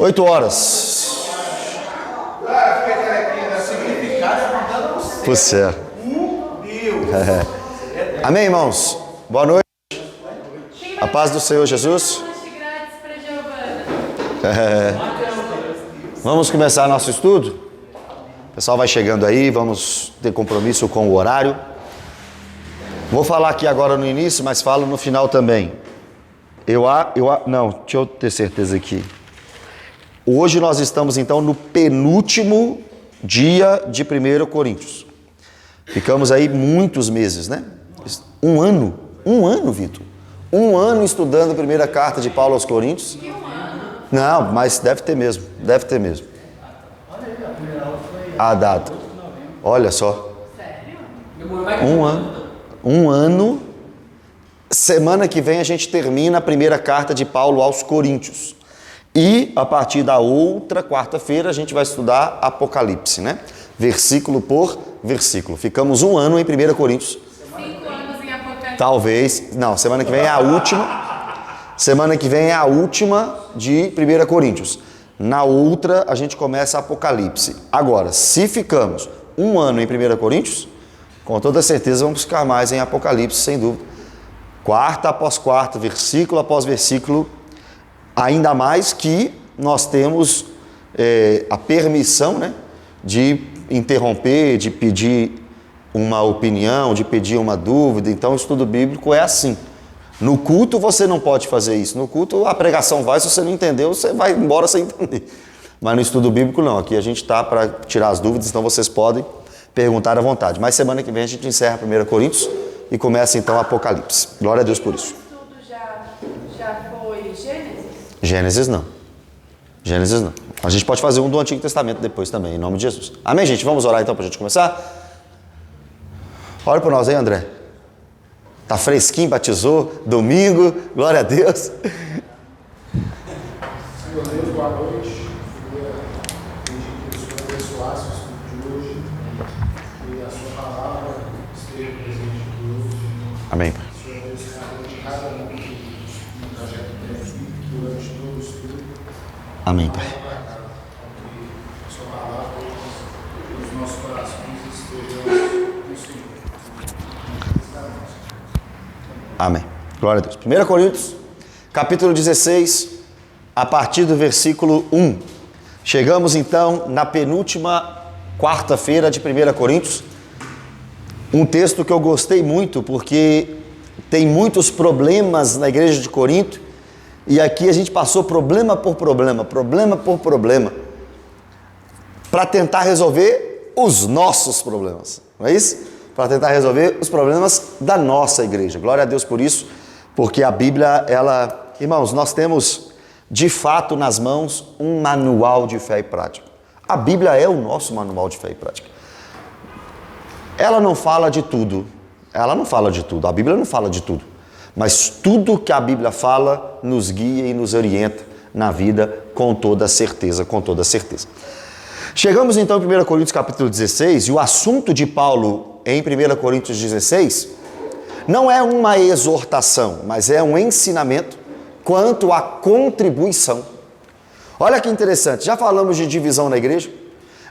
8h. Por certo. Amém, irmãos? Boa noite. A paz do Senhor Jesus. Vamos começar nosso estudo? O pessoal vai chegando aí, vamos ter compromisso com o horário. Vou falar aqui agora no início, mas falo no final também. Não, deixa eu ter certeza aqui. Hoje nós estamos então no penúltimo dia de 1 Coríntios. Ficamos aí muitos meses, né? Um ano, Vitor. Um ano estudando a primeira carta de Paulo aos Coríntios. Não, mas deve ter mesmo. A data. Olha só. Um ano. Semana que vem a gente termina a primeira carta de Paulo aos Coríntios. E a partir da outra quarta-feira a gente vai estudar Apocalipse, né? Versículo por versículo. Ficamos um ano em 1 Coríntios. 5 anos em Apocalipse. Talvez. Não, semana que vem é a última. Semana que vem é a última de 1 Coríntios. Na outra a gente começa Apocalipse. Agora, se ficamos um ano em 1 Coríntios, com toda certeza vamos ficar mais em Apocalipse, sem dúvida. Quarta após quarta, versículo após versículo. Ainda mais que nós temos a permissão, né, de interromper, de pedir uma opinião, de pedir uma dúvida. Então o estudo bíblico é assim. No culto você não pode fazer isso. No culto a pregação vai, se você não entendeu, você vai embora sem entender. Mas no estudo bíblico não. Aqui a gente está para tirar as dúvidas, então vocês podem perguntar à vontade. Mas semana que vem a gente encerra 1 Coríntios e começa então Apocalipse. Glória a Deus por isso. O estudo já foi Gênesis não. A gente pode fazer um do Antigo Testamento depois também, em nome de Jesus. Amém, gente? Vamos orar então para a gente começar? Ora por nós aí, André. Tá fresquinho, batizou, domingo, glória a Deus. Senhor Deus, boa noite. Queria pedir que o Senhor abençoasse o estudo de hoje, que a sua palavra esteja presente aqui hoje. Amém. O Senhor abençoe de cada um que no trajeto aqui durante todo o estudo. Amém, Pai. Que a sua palavra nos nossos corações esteja no Senhor. Amém. Glória a Deus. 1 Coríntios, capítulo 16, a partir do versículo 1. Chegamos então na penúltima quarta-feira de 1 Coríntios. Um texto que eu gostei muito, porque tem muitos problemas na igreja de Corinto, e aqui a gente passou problema por problema, para tentar resolver os nossos problemas, não é isso? Para tentar resolver os problemas da nossa igreja. Glória a Deus por isso, porque a Bíblia, irmãos, nós temos de fato nas mãos um manual de fé e prática. A Bíblia é o nosso manual de fé e prática. Ela não fala de tudo, a Bíblia não fala de tudo, mas tudo que a Bíblia fala nos guia e nos orienta na vida com toda certeza. Chegamos então em 1 Coríntios capítulo 16, e o assunto de Paulo em 1 Coríntios 16 não é uma exortação, mas é um ensinamento quanto à contribuição. Olha que interessante, já falamos de divisão na igreja,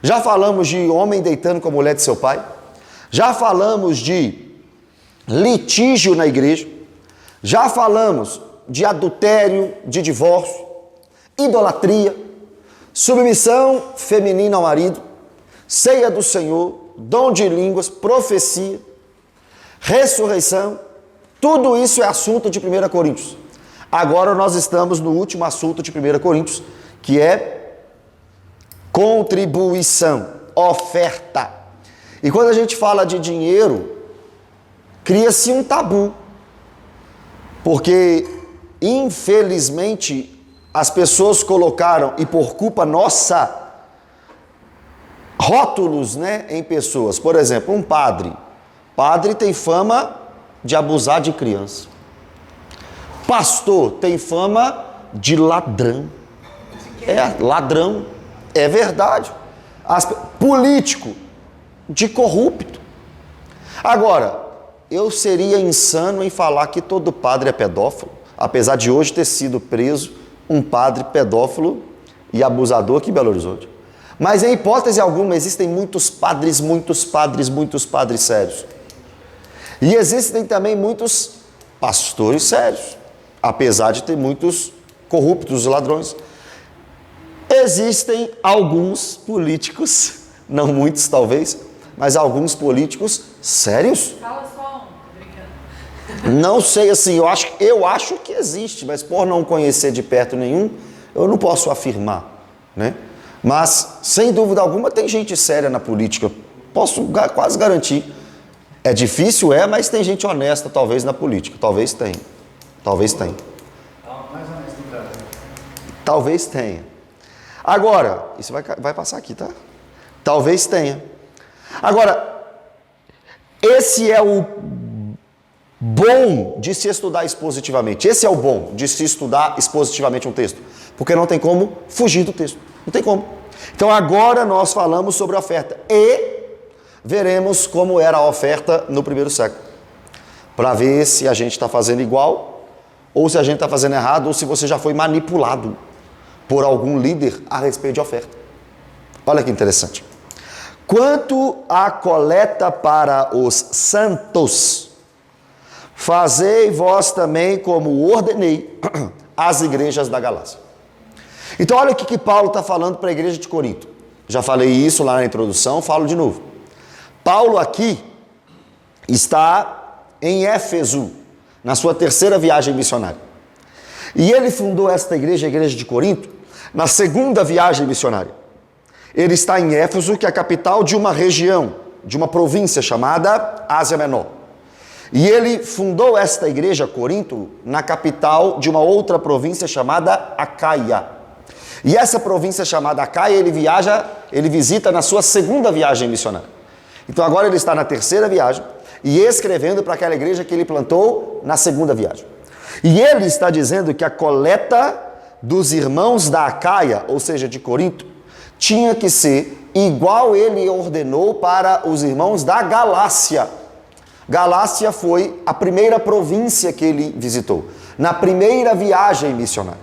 já falamos de homem deitando com a mulher de seu pai, já falamos de litígio na igreja, já falamos de adultério, de divórcio, idolatria, submissão feminina ao marido, ceia do Senhor, dom de línguas, profecia, ressurreição. Tudo isso é assunto de 1 Coríntios. Agora nós estamos no último assunto de 1 Coríntios, que é contribuição, oferta. E quando a gente fala de dinheiro, cria-se um tabu, porque infelizmente as pessoas colocaram, e por culpa nossa, rótulos, né, em pessoas. Por exemplo, um padre. Padre tem fama de abusar de criança. Pastor tem fama de ladrão. Ladrão. É verdade. Político de corrupto. Agora, eu seria insano em falar que todo padre é pedófilo, apesar de hoje ter sido preso um padre pedófilo e abusador aqui em Belo Horizonte. Mas em hipótese alguma existem muitos padres sérios. E existem também muitos pastores sérios, apesar de ter muitos corruptos e ladrões. Existem alguns políticos, não muitos talvez, mas alguns políticos sérios. Fala só um, tô brincando. Não sei assim, eu acho que existe, mas por não conhecer de perto nenhum, eu não posso afirmar, né? Mas, sem dúvida alguma, tem gente séria na política. Posso quase garantir. É difícil, mas tem gente honesta, talvez, na política. Talvez tenha. Talvez tenha. Mais honesto do Brasil. Talvez tenha. Agora, isso vai passar aqui, tá? Talvez tenha. Agora, esse é o bom de se estudar expositivamente. Esse é o bom de se estudar expositivamente um texto. Porque não tem como fugir do texto. Não tem como. Então agora nós falamos sobre a oferta. E veremos como era a oferta no primeiro século. Para ver se a gente está fazendo igual, ou se a gente está fazendo errado, ou se você já foi manipulado por algum líder a respeito de oferta. Olha que interessante. Quanto à coleta para os santos, fazei vós também como ordenei às igrejas da Galácia. Então olha o que Paulo está falando para a igreja de Corinto. Já falei isso lá na introdução, falo de novo. Paulo aqui está em Éfeso, na sua terceira viagem missionária. E ele fundou esta igreja, a igreja de Corinto, na segunda viagem missionária. Ele está em Éfeso, que é a capital de uma região, de uma província chamada Ásia Menor. E ele fundou esta igreja, Corinto, na capital de uma outra província chamada Acaia. E essa província chamada Acaia, ele visita na sua segunda viagem missionária. Então agora ele está na terceira viagem e escrevendo para aquela igreja que ele plantou na segunda viagem. E ele está dizendo que a coleta dos irmãos da Acaia, ou seja, de Corinto, tinha que ser igual ele ordenou para os irmãos da Galácia. Galácia foi a primeira província que ele visitou, na primeira viagem missionária.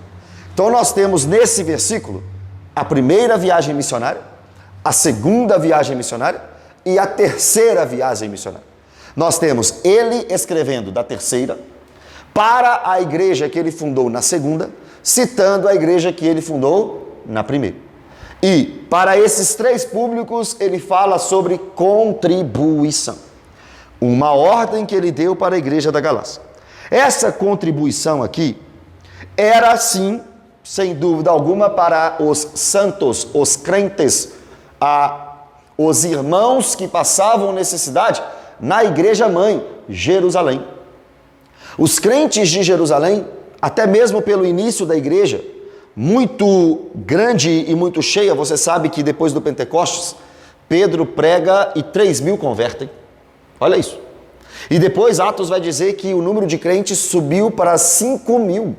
Então nós temos nesse versículo a primeira viagem missionária, a segunda viagem missionária e a terceira viagem missionária. Nós temos ele escrevendo da terceira para a igreja que ele fundou na segunda, citando a igreja que ele fundou na primeira. E para esses três públicos ele fala sobre contribuição. Uma ordem que ele deu para a igreja da Galácia. Essa contribuição aqui era sim, sem dúvida alguma, para os santos, os crentes, os irmãos que passavam necessidade na igreja mãe, Jerusalém. Os crentes de Jerusalém, até mesmo pelo início da igreja, muito grande e muito cheia, você sabe que depois do Pentecostes, Pedro prega e 3.000 convertem. Olha isso. E depois Atos vai dizer que o número de crentes subiu para 5.000.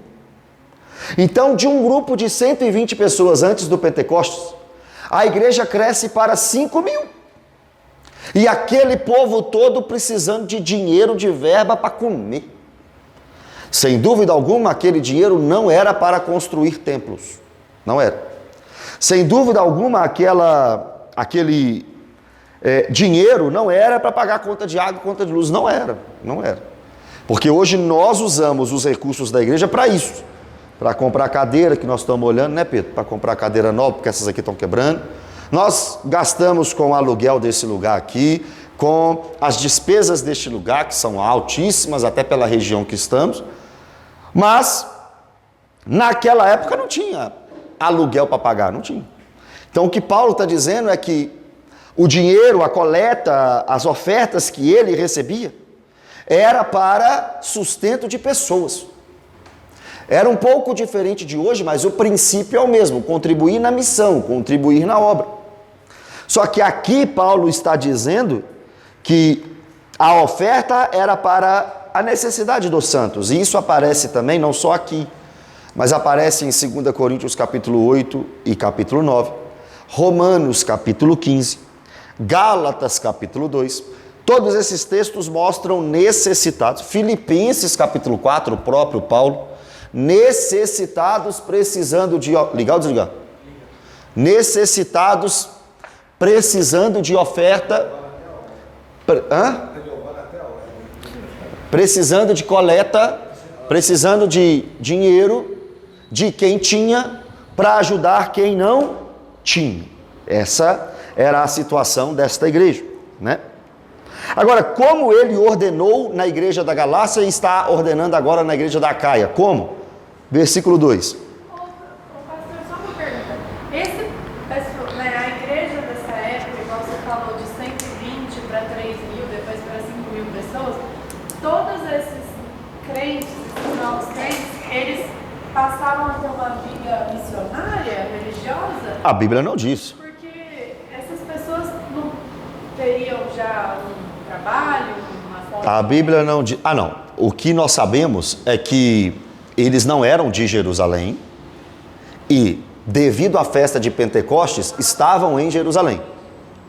Então, de um grupo de 120 pessoas antes do Pentecostes, a igreja cresce para 5.000. E aquele povo todo precisando de dinheiro, de verba para comer. Sem dúvida alguma, aquele dinheiro não era para construir templos. Não era. Sem dúvida alguma, aquele dinheiro não era para pagar conta de água, conta de luz. Não era. Porque hoje nós usamos os recursos da igreja para isso. Para comprar a cadeira que nós estamos olhando, né, Pedro? Para comprar a cadeira nova, porque essas aqui estão quebrando. Nós gastamos com o aluguel desse lugar aqui, com as despesas deste lugar, que são altíssimas, até pela região que estamos. Mas, naquela época não tinha aluguel para pagar, não tinha. Então, o que Paulo está dizendo é que o dinheiro, a coleta, as ofertas que ele recebia, era para sustento de pessoas. Era um pouco diferente de hoje, mas o princípio é o mesmo, contribuir na missão, contribuir na obra. Só que aqui Paulo está dizendo que a oferta era para a necessidade dos santos, e isso aparece também, não só aqui, mas aparece em 2 Coríntios capítulo 8 e capítulo 9, Romanos capítulo 15, Gálatas capítulo 2, todos esses textos mostram necessitados, Filipenses capítulo 4, o próprio Paulo, necessitados, precisando de... Ligar ou desligar? necessitados, precisando de oferta, precisando de coleta, precisando de dinheiro de quem tinha para ajudar quem não tinha. Essa era a situação desta igreja, né? Agora, como ele ordenou na igreja da Galácia e está ordenando agora na igreja da Acaia? Como? Versículo 2. Pastor, só uma pergunta. A igreja dessa época, igual você falou, de 120 para 3 mil, depois para 5 mil pessoas, todos esses crentes, esses novos crentes, eles passavam a ter uma vida missionária, religiosa? A Bíblia não diz. Porque essas pessoas não teriam já um trabalho, uma forma... A Bíblia não diz... não. O que nós sabemos é que eles não eram de Jerusalém e, devido à festa de Pentecostes, estavam em Jerusalém.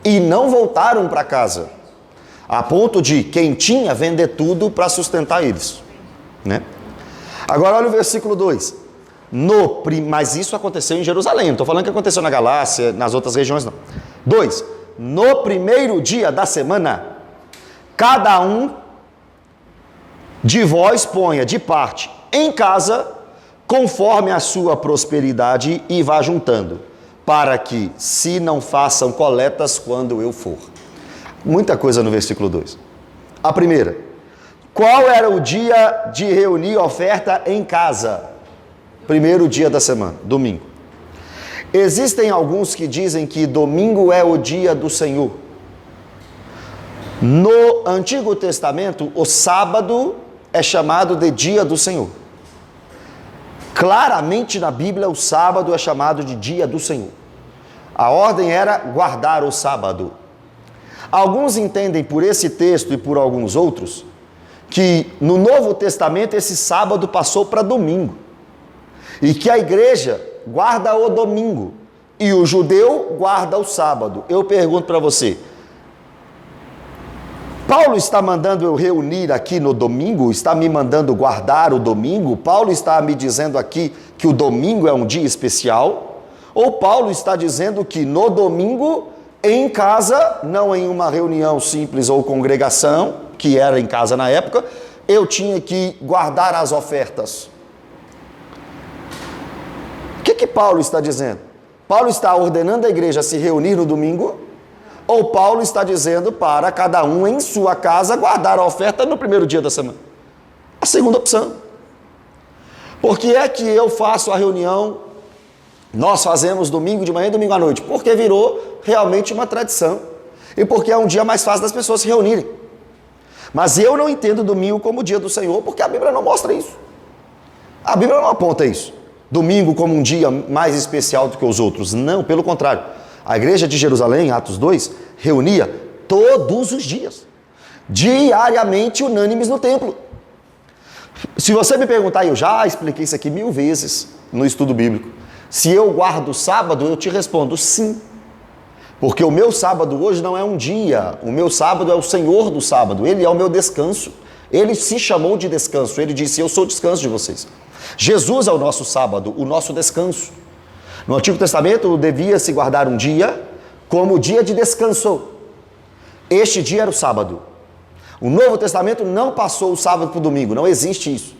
E não voltaram para casa, a ponto de quem tinha vender tudo para sustentar eles, né? Agora olha o versículo 2. Mas isso aconteceu em Jerusalém, não estou falando que aconteceu na Galácia, nas outras regiões não. 2. No primeiro dia da semana, cada um de vós ponha de parte em casa, conforme a sua prosperidade, e vá juntando, para que se não façam coletas quando eu for. Muita coisa no versículo 2. A primeira, qual era o dia de reunir oferta em casa? Primeiro dia da semana, domingo. Existem alguns que dizem que domingo é o dia do Senhor. No Antigo Testamento, o sábado é chamado de dia do Senhor. Claramente na Bíblia, o sábado é chamado de dia do Senhor. A ordem era guardar o sábado. Alguns entendem por esse texto e por alguns outros que no Novo Testamento esse sábado passou para domingo. E que a igreja guarda o domingo e o judeu guarda o sábado. Eu pergunto para você, Paulo está mandando eu reunir aqui no domingo? Está me mandando guardar o domingo? Paulo está me dizendo aqui que o domingo é um dia especial? Ou Paulo está dizendo que no domingo, em casa, não em uma reunião simples ou congregação, que era em casa na época, eu tinha que guardar as ofertas? O que Paulo está dizendo? Paulo está ordenando a igreja a se reunir no domingo? Ou Paulo está dizendo para cada um em sua casa guardar a oferta no primeiro dia da semana? A segunda opção. Por que é que eu faço a reunião, nós fazemos domingo de manhã e domingo à noite? Porque virou realmente uma tradição. E porque é um dia mais fácil das pessoas se reunirem. Mas eu não entendo domingo como o dia do Senhor, porque a Bíblia não mostra isso. A Bíblia não aponta isso. Domingo como um dia mais especial do que os outros. Não, pelo contrário. A igreja de Jerusalém, Atos 2, reunia todos os dias, diariamente, unânimes no templo. Se você me perguntar, eu já expliquei isso aqui 1000 vezes no estudo bíblico, se eu guardo o sábado, eu te respondo sim. Porque o meu sábado hoje não é um dia, o meu sábado é o Senhor do sábado, Ele é o meu descanso. Ele se chamou de descanso, Ele disse, eu sou o descanso de vocês. Jesus é o nosso sábado, o nosso descanso. No Antigo Testamento devia se guardar um dia como dia de descanso. Este dia era o sábado. O Novo Testamento não passou o sábado para o domingo, não existe isso.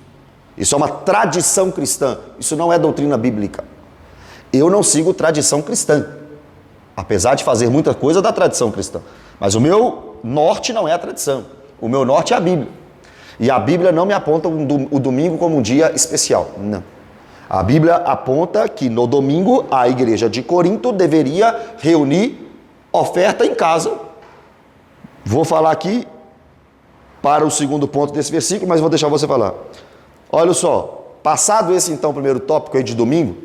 Isso é uma tradição cristã, isso não é doutrina bíblica. Eu não sigo tradição cristã, apesar de fazer muita coisa da tradição cristã. Mas o meu norte não é a tradição, o meu norte é a Bíblia. E a Bíblia não me aponta o domingo como um dia especial, não. A Bíblia aponta que no domingo a igreja de Corinto deveria reunir oferta em casa. Vou falar aqui para o segundo ponto desse versículo, mas vou deixar você falar. Olha só, passado esse então primeiro tópico aí de domingo,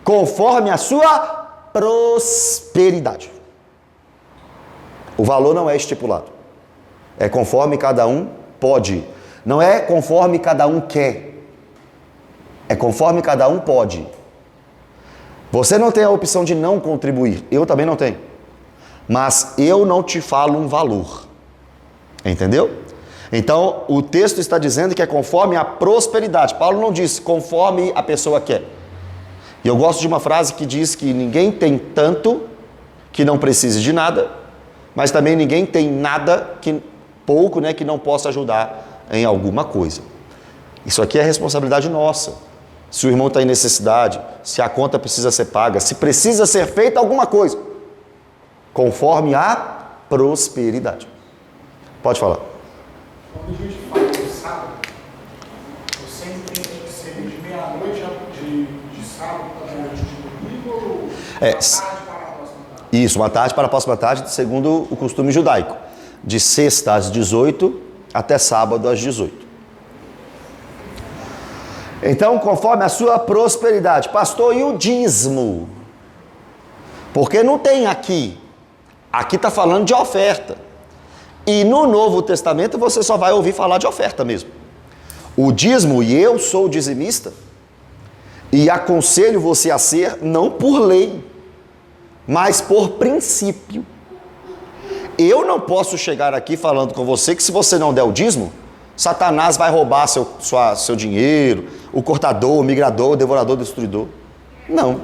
conforme a sua prosperidade. O valor não é estipulado. É conforme cada um pode. Não é conforme cada um quer. É conforme cada um pode. Você não tem a opção de não contribuir. Eu também não tenho. Mas eu não te falo um valor. Entendeu? Então, o texto está dizendo que é conforme a prosperidade. Paulo não disse conforme a pessoa quer. E eu gosto de uma frase que diz que ninguém tem tanto que não precise de nada, mas também ninguém tem nada pouco, né, que não possa ajudar em alguma coisa. Isso aqui é responsabilidade nossa. Se o irmão está em necessidade, se a conta precisa ser paga, se precisa ser feita alguma coisa, conforme a prosperidade. Pode falar. Quando a gente fala do sábado, eu sempre tenho que ser de meia-noite de sábado para a noite de domingo ou É, tarde para a próxima tarde? Isso, uma tarde para a próxima tarde, segundo o costume judaico. De sexta às 18 até sábado às 18. Então, conforme a sua prosperidade. Pastor, e o dízimo? Porque não tem aqui. Aqui está falando de oferta. E no Novo Testamento você só vai ouvir falar de oferta mesmo. O dízimo, e eu sou dizimista, e aconselho você a ser, não por lei, mas por princípio. Eu não posso chegar aqui falando com você que se você não der o dízimo, Satanás vai roubar seu dinheiro, o cortador, o migrador, o devorador, o destruidor. Não.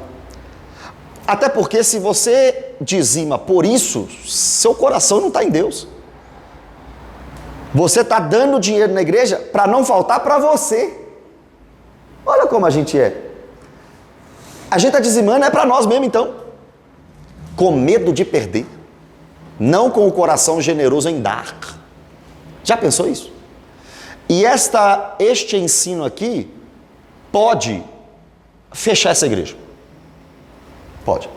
Até porque se você dizima por isso, seu coração não está em Deus. Você está dando dinheiro na igreja para não faltar para você. Olha como a gente é. A gente está dizimando é para nós mesmo então. Com medo de perder. Não com o coração generoso em dar. Já pensou isso? E este ensino aqui pode fechar essa igreja. Pode.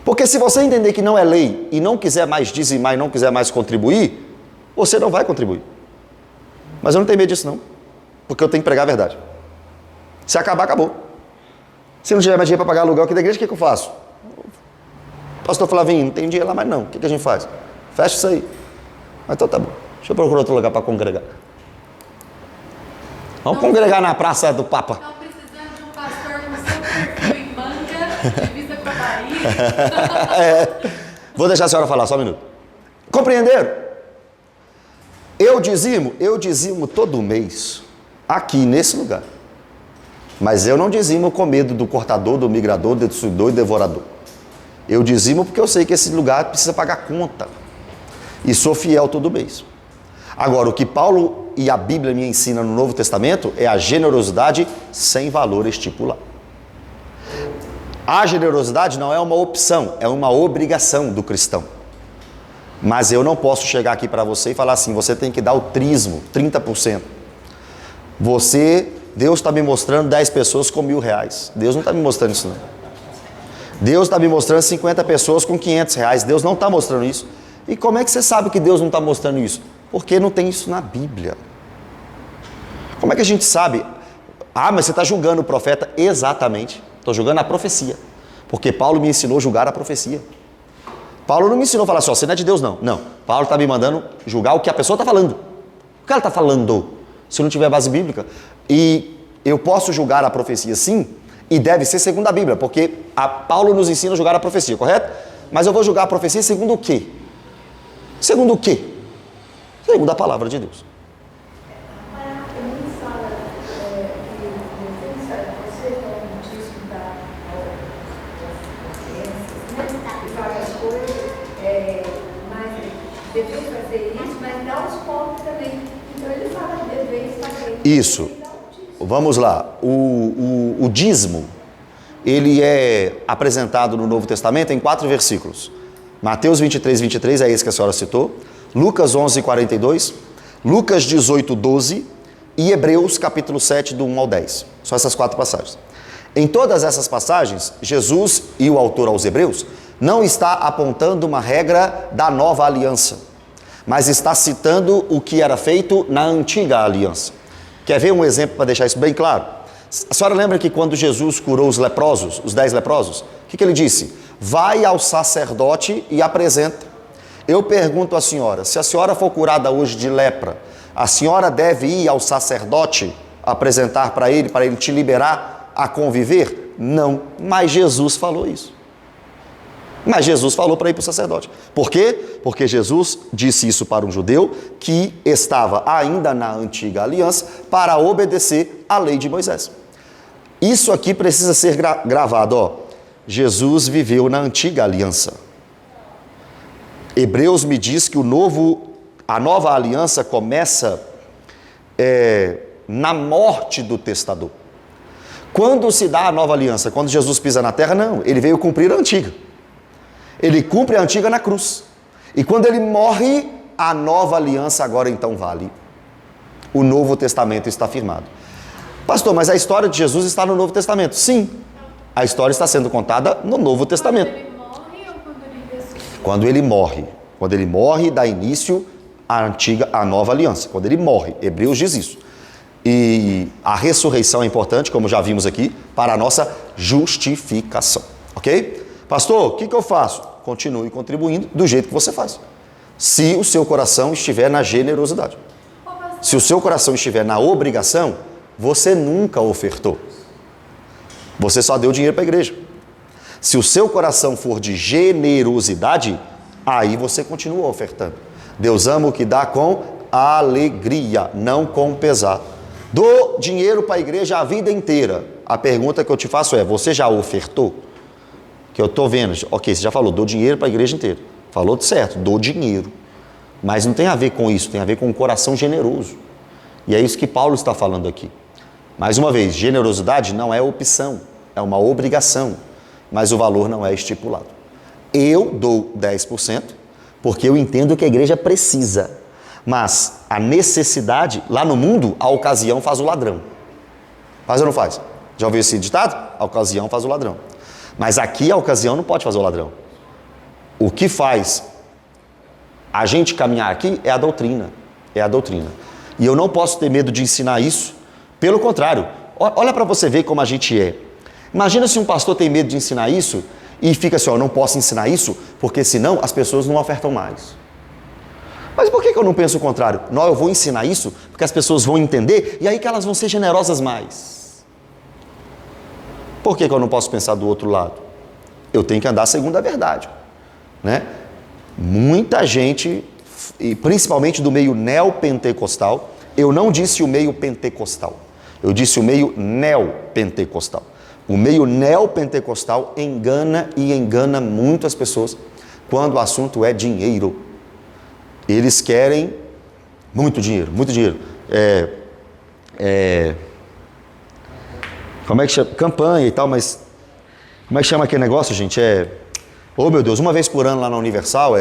Porque se você entender que não é lei e não quiser mais dizimar e não quiser mais contribuir, você não vai contribuir. Mas eu não tenho medo disso não. Porque eu tenho que pregar a verdade. Se acabar, acabou. Se não tiver mais dinheiro para pagar aluguel aqui da igreja, o que eu faço? Pastor Flavinho, não tem dinheiro lá mais não. O que a gente faz? Fecha isso aí. Então tá bom. Deixa eu procurar outro lugar para congregar. Vamos congregar na Praça do Papa. Estão precisando de um pastor com seu perfil em manga, divisa com a Bahia. Vou deixar a senhora falar, só um minuto. Compreenderam? Eu dizimo todo mês, aqui nesse lugar. Mas eu não dizimo com medo do cortador, do migrador, do destruidor e devorador. Eu dizimo porque eu sei que esse lugar precisa pagar conta. E sou fiel todo mês. Agora, o que Paulo e a Bíblia me ensina no Novo Testamento é a generosidade sem valor estipulado. A generosidade não é uma opção, é uma obrigação do cristão. Mas eu não posso chegar aqui para você e falar assim, você tem que dar o trismo, 30%. Deus está me mostrando 10 pessoas com R$1.000. Deus não está me mostrando isso não. Deus está me mostrando 50 pessoas com R$500. Deus não está mostrando isso. E como é que você sabe que Deus não está mostrando isso? Porque não tem isso na Bíblia. Como é que a gente sabe? Ah, mas você está julgando o profeta. Exatamente. Estou julgando a profecia. Porque Paulo me ensinou a julgar a profecia. Paulo não me ensinou a falar assim, ó, você não é de Deus não. Não. Paulo está me mandando julgar o que a pessoa está falando. O que ela está falando? Se não tiver base bíblica. E eu posso julgar a profecia sim, e deve ser segundo a Bíblia, porque Paulo nos ensina a julgar a profecia, correto? Mas eu vou julgar a profecia segundo o quê? Segundo o quê? Segundo a palavra de Deus. Isso. Vamos lá. O dízimo, ele é apresentado no Novo Testamento em 4 versículos. Mateus 23, é esse que a senhora citou. Lucas 11, 42. Lucas 18, 12. E Hebreus capítulo 7, do 1 ao 10. São essas 4 passagens. Em todas essas passagens, Jesus e o autor aos Hebreus não está apontando uma regra da nova aliança, mas está citando o que era feito na antiga aliança. Quer ver um exemplo para deixar isso bem claro? A senhora lembra que quando Jesus curou os leprosos, os 10 leprosos, o que ele disse? Vai ao sacerdote e apresenta. Eu pergunto à senhora, se a senhora for curada hoje de lepra, a senhora deve ir ao sacerdote apresentar para ele te liberar a conviver? Não, mas Jesus falou isso. Mas Jesus falou para ir para o sacerdote. Por quê? Porque Jesus disse isso para um judeu que estava ainda na antiga aliança para obedecer à lei de Moisés. Isso aqui precisa ser gravado, ó. Jesus viveu na antiga aliança. Hebreus me diz que a nova aliança começa na morte do testador. Quando se dá a nova aliança? Quando Jesus pisa na terra? Não, ele veio cumprir a antiga. Ele cumpre a antiga na cruz. E quando ele morre, a nova aliança agora então vale. O Novo Testamento está firmado. Pastor, mas a história de Jesus está no Novo Testamento. Sim, a história está sendo contada no Novo Testamento. Quando ele morre ou quando ele ressuscita? Quando ele morre. Quando ele morre, dá início à nova aliança. Quando ele morre, Hebreus diz isso. E a ressurreição é importante, como já vimos aqui, para a nossa justificação. Ok? Pastor, o que eu faço? Continue contribuindo do jeito que você faz. Se o seu coração estiver na generosidade. Se o seu coração estiver na obrigação, você nunca ofertou. Você só deu dinheiro para a igreja. Se o seu coração for de generosidade, aí você continua ofertando. Deus ama o que dá com alegria, não com pesar. Dou dinheiro para a igreja a vida inteira. A pergunta que eu te faço é, você já ofertou? Que eu estou vendo, ok, você já falou, dou dinheiro para a igreja inteira. Falou certo, dou dinheiro. Mas não tem a ver com isso, tem a ver com um coração generoso. E é isso que Paulo está falando aqui. Mais uma vez, generosidade não é opção, é uma obrigação, mas o valor não é estipulado. Eu dou 10% porque eu entendo que a igreja precisa, mas a necessidade, lá no mundo, a ocasião faz o ladrão. Faz ou não faz? Já ouviu esse ditado? A ocasião faz o ladrão. Mas aqui a ocasião não pode fazer o ladrão. O que faz a gente caminhar aqui é a doutrina. É a doutrina. E eu não posso ter medo de ensinar isso. Pelo contrário, olha para você ver como a gente é. Imagina se um pastor tem medo de ensinar isso e fica assim, ó, não posso ensinar isso porque senão as pessoas não ofertam mais. Mas por que eu não penso o contrário? Não, eu vou ensinar isso porque as pessoas vão entender e aí que elas vão ser generosas mais. Por que eu não posso pensar do outro lado? Eu tenho que andar segundo a verdade, né? Muita gente, e principalmente do meio neopentecostal, eu não disse o meio pentecostal, eu disse o meio neopentecostal. O meio neopentecostal engana e engana muito as pessoas quando o assunto é dinheiro. Eles querem muito dinheiro, muito dinheiro. Como é que chama? Campanha e tal, mas como é que chama aquele negócio, gente? Oh meu Deus, uma vez por ano lá na Universal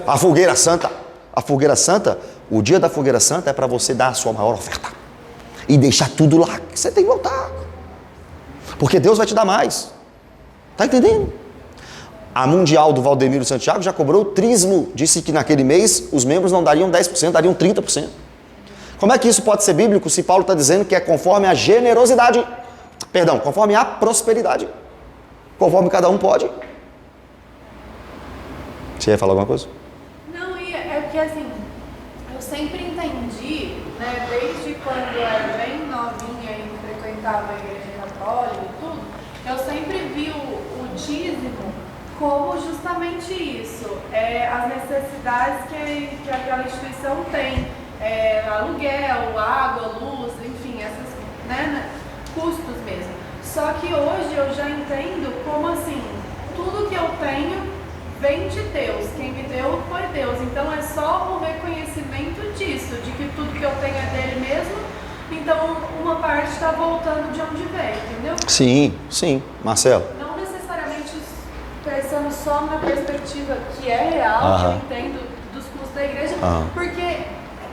a Fogueira Santa. A Fogueira Santa, o dia da Fogueira Santa é para você dar a sua maior oferta e deixar tudo lá que você tem que voltar. Porque Deus vai te dar mais. Tá entendendo? A Mundial do Valdemiro Santiago já cobrou o trízimo. Disse que naquele mês os membros não dariam 10%, dariam 30%. Como é que isso pode ser bíblico se Paulo está dizendo que é conforme a generosidade? Perdão, conforme a prosperidade. Conforme cada um pode. Você ia falar alguma coisa? Não, é porque assim, eu sempre entendi, né, desde quando eu era bem novinha e frequentava a igreja católica e tudo, eu sempre vi o dízimo como justamente isso, as necessidades que aquela instituição tem, aluguel, água, luz, enfim, essas, né, custos mesmo. Só que hoje eu já entendo como assim, tudo que eu tenho vem de Deus, quem me deu foi Deus, então é só o reconhecimento disso, de que tudo que eu tenho é dele mesmo, então uma parte está voltando de onde veio, entendeu? Sim, Marcelo. Não necessariamente pensando só na perspectiva que é real, que eu entendo dos custos da igreja, porque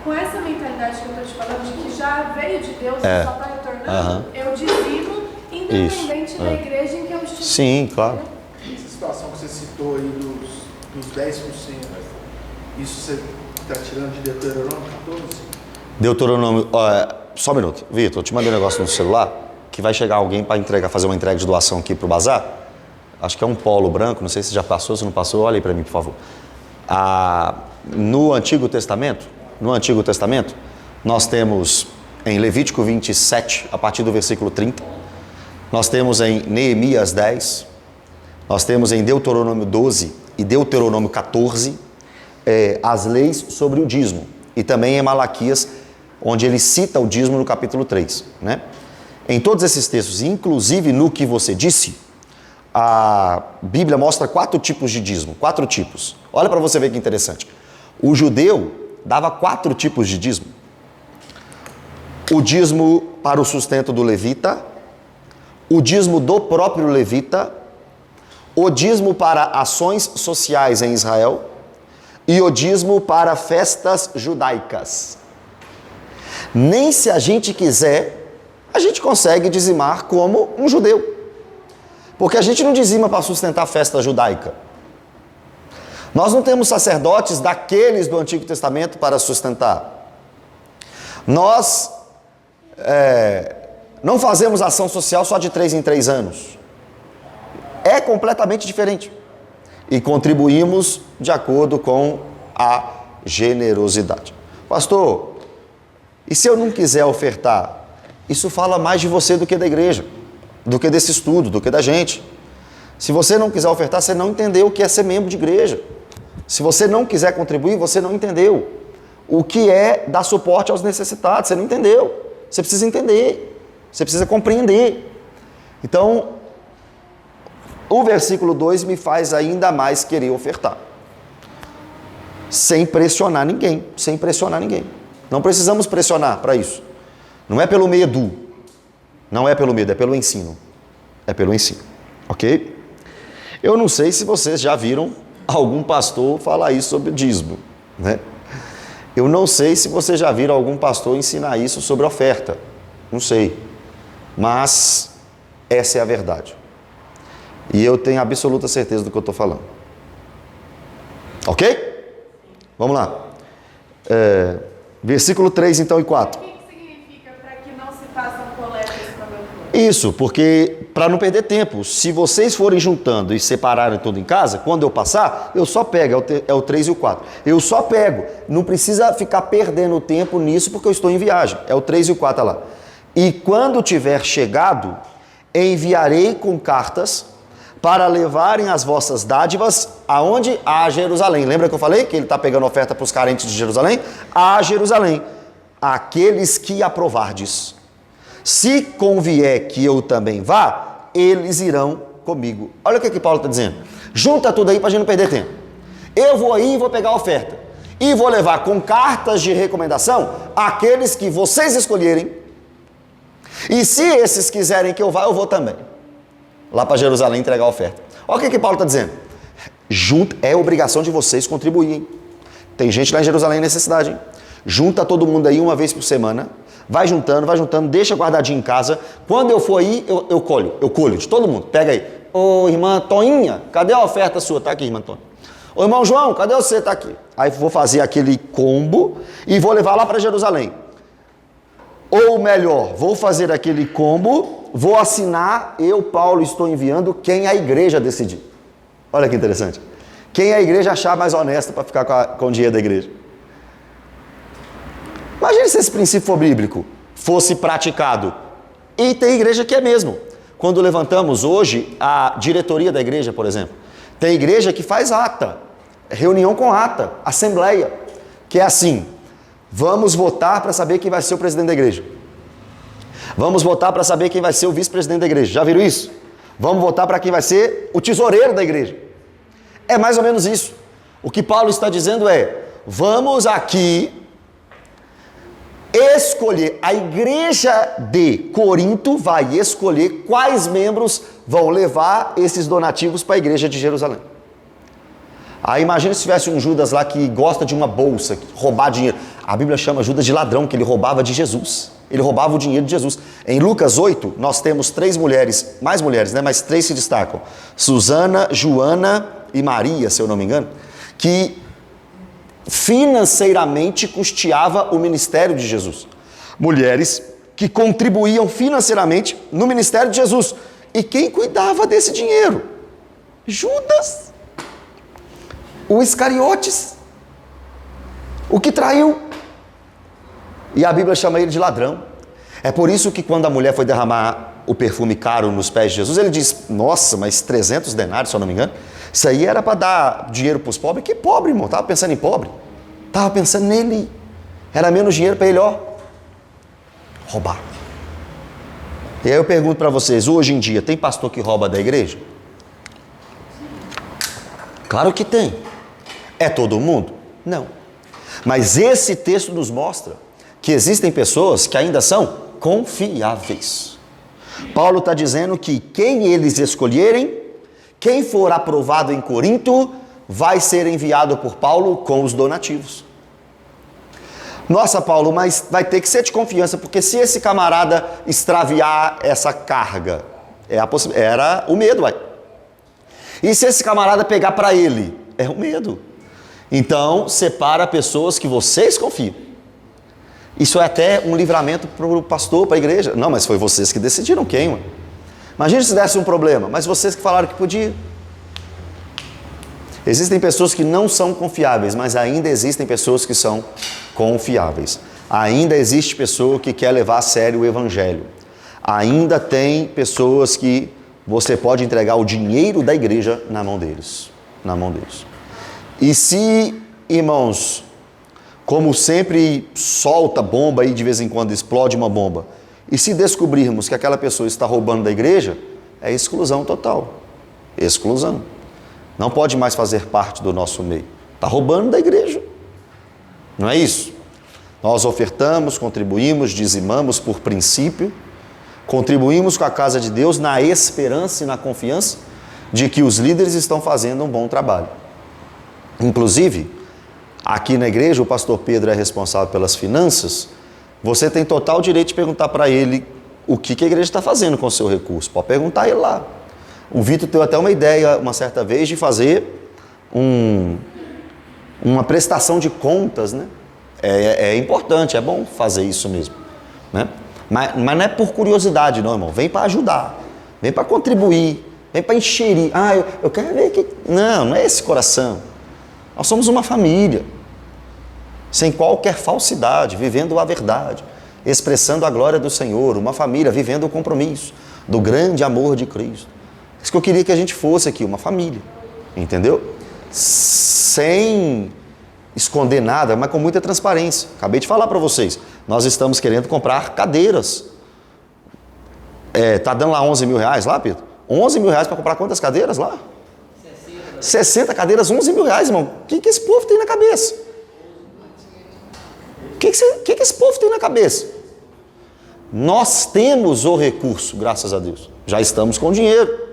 com essa mentalidade que eu estou te falando, de que já veio de Deus e só está retornando, eu dizimo independente da igreja em que eu estiver. Sim, claro. Essa situação que você citou aí dos 10%, isso você está tirando de Deuteronômio 14? Deuteronômio, só um minuto. Vitor, eu te mandei um negócio no celular que vai chegar alguém para fazer uma entrega de doação aqui para o bazar. Acho que é um polo branco, não sei se já passou, se não passou, olha aí para mim, por favor. No Antigo Testamento, nós temos em Levítico 27, a partir do versículo 30, nós temos em Neemias 10, nós temos em Deuteronômio 12 e Deuteronômio 14 as leis sobre o dízimo. E também em Malaquias, onde ele cita o dízimo no capítulo 3. Né? Em todos esses textos, inclusive no que você disse, a Bíblia mostra 4 tipos de dízimo, 4 tipos. Olha para você ver que interessante. O judeu dava 4 tipos de dízimo. O dízimo para o sustento do levita, o dízimo do próprio levita, o dízimo para ações sociais em Israel e o dízimo para festas judaicas. Nem se a gente quiser, a gente consegue dizimar como um judeu. Porque a gente não dizima para sustentar a festa judaica. Nós não temos sacerdotes daqueles do Antigo Testamento para sustentar. Nós não fazemos ação social só de 3 em 3 anos. É completamente diferente. E contribuímos de acordo com a generosidade. Pastor, e se eu não quiser ofertar? Isso fala mais de você do que da igreja, do que desse estudo, do que da gente. Se você não quiser ofertar, você não entendeu o que é ser membro de igreja. Se você não quiser contribuir, você não entendeu o que é dar suporte aos necessitados. Você não entendeu. Você precisa entender. Você precisa compreender. Então, o versículo 2 me faz ainda mais querer ofertar. Sem pressionar ninguém. Sem pressionar ninguém. Não precisamos pressionar para isso. Não é pelo medo. Não é pelo medo, é pelo ensino. É pelo ensino. Ok? Eu não sei se vocês já viram algum pastor falar isso sobre o dízimo, né? Eu não sei se vocês já viram algum pastor ensinar isso sobre oferta. Não sei. Mas essa é a verdade. E eu tenho absoluta certeza do que eu estou falando. Ok? Vamos lá. Versículo 3 então e 4. O que significa para que não se façam coletas quando eu for? Isso, porque para não perder tempo, se vocês forem juntando e separarem tudo em casa, quando eu passar, eu só pego, é o 3 e o 4. Eu só pego, não precisa ficar perdendo tempo nisso porque eu estou em viagem. É o 3 e o 4 lá. E quando tiver chegado, enviarei com cartas para levarem as vossas dádivas aonde? A Jerusalém. Lembra que eu falei que ele está pegando oferta para os carentes de Jerusalém? A Jerusalém. Aqueles que aprovardes. Se convier que eu também vá, eles irão comigo. Olha o que Paulo está dizendo. Junta tudo aí para a gente não perder tempo. Eu vou aí e vou pegar a oferta. E vou levar com cartas de recomendação aqueles que vocês escolherem. E se esses quiserem que eu vá, eu vou também. Lá para Jerusalém entregar a oferta. Olha o que Paulo está dizendo. É obrigação de vocês contribuírem. Tem gente lá em Jerusalém em necessidade. Hein? Junta todo mundo aí uma vez por semana. Vai juntando, deixa guardadinho em casa. Quando eu for aí, eu colho de todo mundo. Pega aí. Ô, irmã Toninha, cadê a oferta sua? Tá aqui, irmã Toninha. Ô, irmão João, cadê você? Tá aqui. Aí vou fazer aquele combo e vou levar lá para Jerusalém. Ou melhor, vou fazer aquele combo, vou assinar, eu, Paulo, estou enviando quem a igreja decidir. Olha que interessante. Quem a igreja achar mais honesta para ficar com o dinheiro da igreja. Imagina se esse princípio for bíblico, fosse praticado. E tem igreja que é mesmo. Quando levantamos hoje a diretoria da igreja, por exemplo, tem igreja que faz ata, reunião com ata, assembleia, que é assim, vamos votar para saber quem vai ser o presidente da igreja. Vamos votar para saber quem vai ser o vice-presidente da igreja. Já viram isso? Vamos votar para quem vai ser o tesoureiro da igreja. É mais ou menos isso. O que Paulo está dizendo é, vamos aqui escolher, a igreja de Corinto vai escolher quais membros vão levar esses donativos para a igreja de Jerusalém. Aí imagina se tivesse um Judas lá que gosta de uma bolsa, roubar dinheiro. A Bíblia chama Judas de ladrão, que ele roubava de Jesus. Ele roubava o dinheiro de Jesus. Em Lucas 8, nós temos 3 mulheres, mais mulheres, né? Mas 3 se destacam. Susana, Joana e Maria, se eu não me engano, que financeiramente custeava o ministério de Jesus. Mulheres que contribuíam financeiramente no ministério de Jesus. E quem cuidava desse dinheiro? Judas. O Iscariotes. O que traiu. E a Bíblia chama ele de ladrão. É por isso que quando a mulher foi derramar o perfume caro nos pés de Jesus, ele diz, nossa, mas 300 denários, se eu não me engano. Isso aí era para dar dinheiro para os pobres. Que pobre, irmão? Estava pensando em pobre? Estava pensando nele. Era menos dinheiro para ele, roubar. E aí eu pergunto para vocês, hoje em dia, tem pastor que rouba da igreja? Claro que tem. É todo mundo? Não. Mas esse texto nos mostra que existem pessoas que ainda são confiáveis. Paulo está dizendo que quem eles escolherem, quem for aprovado em Corinto, vai ser enviado por Paulo com os donativos. Nossa, Paulo, mas vai ter que ser de confiança, porque se esse camarada extraviar essa carga, era o medo, vai. E se esse camarada pegar para ele, é o medo. Então, separa pessoas que vocês confiam. Isso é até um livramento para o pastor, para a igreja. Não, mas foi vocês que decidiram quem, mano. Imagina se desse um problema, mas vocês que falaram que podia. Existem pessoas que não são confiáveis, mas ainda existem pessoas que são confiáveis. Ainda existe pessoa que quer levar a sério o evangelho. Ainda tem pessoas que você pode entregar o dinheiro da igreja na mão deles. Na mão deles. E se, irmãos, como sempre solta bomba aí de vez em quando, explode uma bomba, e se descobrirmos que aquela pessoa está roubando da igreja, é exclusão total. Exclusão. Não pode mais fazer parte do nosso meio. Está roubando da igreja. Não é isso? Nós ofertamos, contribuímos, dizimamos por princípio, contribuímos com a casa de Deus na esperança e na confiança de que os líderes estão fazendo um bom trabalho. Inclusive, aqui na igreja, o pastor Pedro é responsável pelas finanças. Você tem total direito de perguntar para ele o que a igreja está fazendo com o seu recurso. Pode perguntar a ele lá. O Vitor teve até uma ideia, uma certa vez, de fazer uma prestação de contas, né? É importante, é bom fazer isso mesmo, né? Mas não é por curiosidade, não, irmão. Vem para ajudar, vem para contribuir, vem para enxerir. Eu quero ver que... Não é esse coração. Nós somos uma família, sem qualquer falsidade, vivendo a verdade, expressando a glória do Senhor, uma família vivendo o compromisso do grande amor de Cristo. Isso que eu queria que a gente fosse aqui, uma família, entendeu? Sem esconder nada, mas com muita transparência. Acabei de falar para vocês, nós estamos querendo comprar cadeiras. Tá dando lá 11 mil reais lá, Pedro? 11 mil reais para comprar quantas cadeiras lá? 60 cadeiras, 11 mil reais, irmão. O que esse povo tem na cabeça? O que esse povo tem na cabeça? Nós temos o recurso, graças a Deus. Já estamos com dinheiro.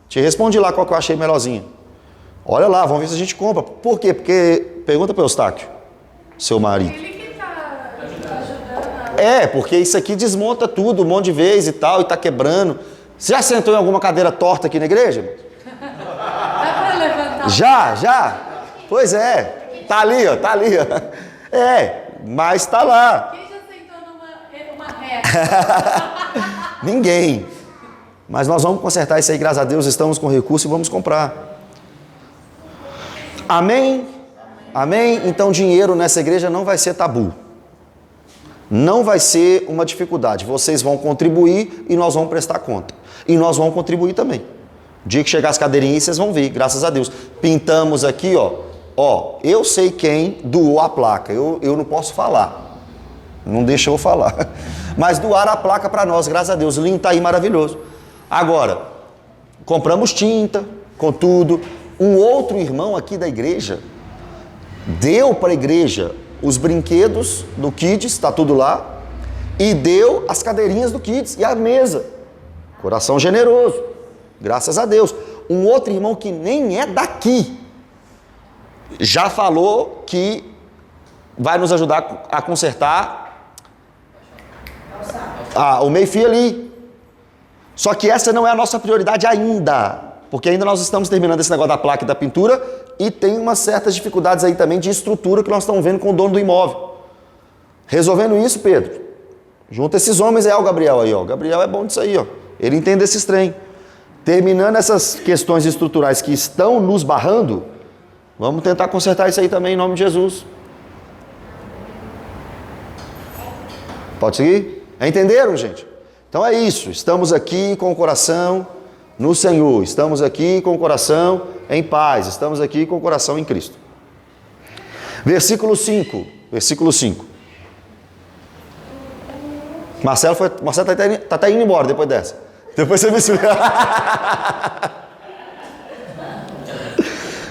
Te respondi lá qual que eu achei melhorzinho. Olha lá, vamos ver se a gente compra. Por quê? Porque, pergunta para o Eustáquio, seu marido. Ele que está ajudando. Porque isso aqui desmonta tudo um monte de vezes e tal, e está quebrando. Você já sentou em alguma cadeira torta aqui na igreja? Dá para levantar? Já. Pois é. Tá ali, ó. Mas tá lá. Quem já sentou numa reta? Ninguém. Mas nós vamos consertar isso aí, graças a Deus, estamos com recurso e vamos comprar. Amém? Amém? Então dinheiro nessa igreja não vai ser tabu. Não vai ser uma dificuldade. Vocês vão contribuir e nós vamos prestar conta. E nós vamos contribuir também. O dia que chegar as cadeirinhas, vocês vão ver, graças a Deus. Pintamos aqui, ó, eu sei quem doou a placa. Eu não posso falar. Não deixa eu falar. Mas doaram a placa para nós, graças a Deus. O linho está aí maravilhoso. Agora, compramos tinta, com tudo. Um outro irmão aqui da igreja deu para a igreja os brinquedos do Kids, está tudo lá, e deu as cadeirinhas do Kids e a mesa. Coração generoso, graças a Deus. Um outro irmão que nem é daqui já falou que vai nos ajudar a consertar o meio-fio ali. Só que essa não é a nossa prioridade ainda, porque ainda nós estamos terminando esse negócio da placa e da pintura e tem umas certas dificuldades aí também de estrutura que nós estamos vendo com o dono do imóvel. Resolvendo isso, Pedro, junta esses homens aí, o Gabriel aí, ó. O Gabriel é bom disso aí, ó. Ele entende esses trem. Terminando essas questões estruturais que estão nos barrando, vamos tentar consertar isso aí também em nome de Jesus. Pode seguir? Entenderam, gente? Então é isso, estamos aqui com o coração no Senhor, estamos aqui com o coração em paz, estamos aqui com o coração em Cristo. Versículo 5. Marcelo tá até indo embora depois dessa. Depois você me explica.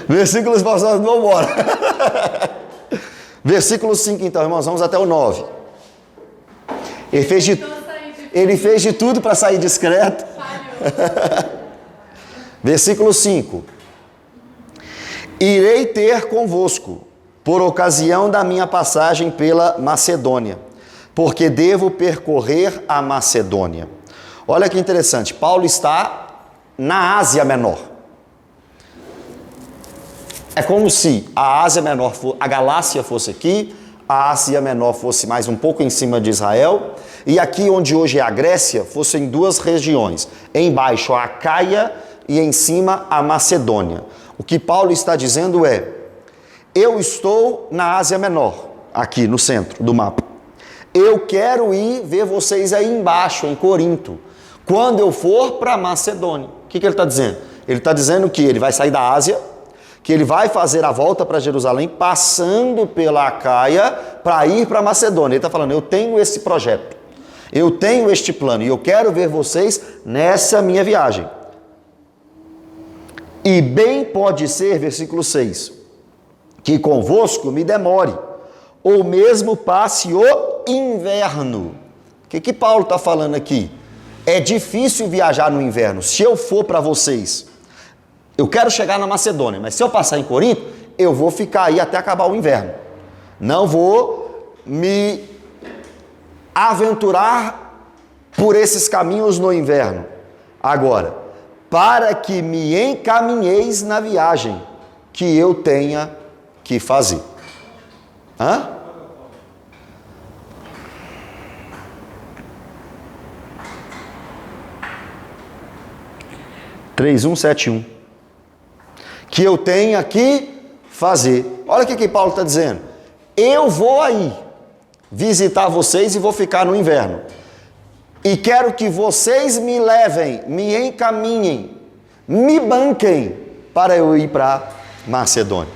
Versículos passados, vamos embora. Versículo 5, então, irmãos, vamos até o 9. Ele fez de tudo para sair discreto. Versículo 5. Irei ter convosco, por ocasião da minha passagem pela Macedônia, porque devo percorrer a Macedônia. Olha que interessante, Paulo está na Ásia Menor. É como se a Ásia Menor, a Galácia fosse aqui, a Ásia Menor fosse mais um pouco em cima de Israel, e aqui onde hoje é a Grécia, fossem duas regiões, embaixo a Acaia e em cima a Macedônia. O que Paulo está dizendo é, eu estou na Ásia Menor, aqui no centro do mapa. Eu quero ir ver vocês aí embaixo, em Corinto, quando eu for para Macedônia. O que ele está dizendo? Ele está dizendo que ele vai sair da Ásia, que ele vai fazer a volta para Jerusalém, passando pela Acaia, para ir para Macedônia. Ele está falando, eu tenho esse projeto, eu tenho este plano, e eu quero ver vocês nessa minha viagem. E bem pode ser, versículo 6, que convosco me demore, ou mesmo passe o inverno. O que Paulo está falando aqui? É difícil viajar no inverno. Se eu for para vocês, eu quero chegar na Macedônia, mas se eu passar em Corinto, eu vou ficar aí até acabar o inverno. Não vou me aventurar por esses caminhos no inverno. Agora, para que me encaminheis na viagem que eu tenha que fazer. 3:171. Que eu tenha que fazer. Olha o que Paulo está dizendo. Eu vou aí visitar vocês e vou ficar no inverno. E quero que vocês me levem, me encaminhem, me banquem para eu ir para Macedônia.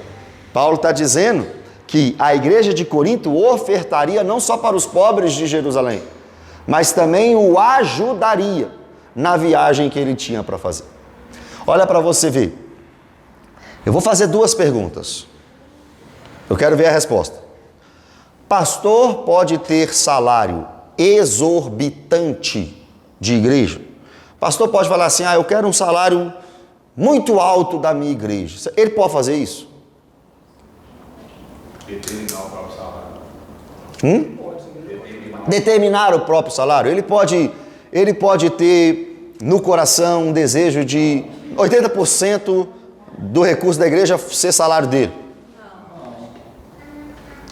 Paulo está dizendo que a igreja de Corinto ofertaria não só para os pobres de Jerusalém, mas também o ajudaria na viagem que ele tinha para fazer. Olha para você ver. Eu vou fazer duas perguntas. Eu quero ver a resposta. Pastor pode ter salário exorbitante de igreja? Pastor pode falar assim, eu quero um salário muito alto da minha igreja. Ele pode fazer isso? Determinar o próprio salário. Determinar o próprio salário. Ele pode ter no coração um desejo de 80% do recurso da igreja ser salário dele.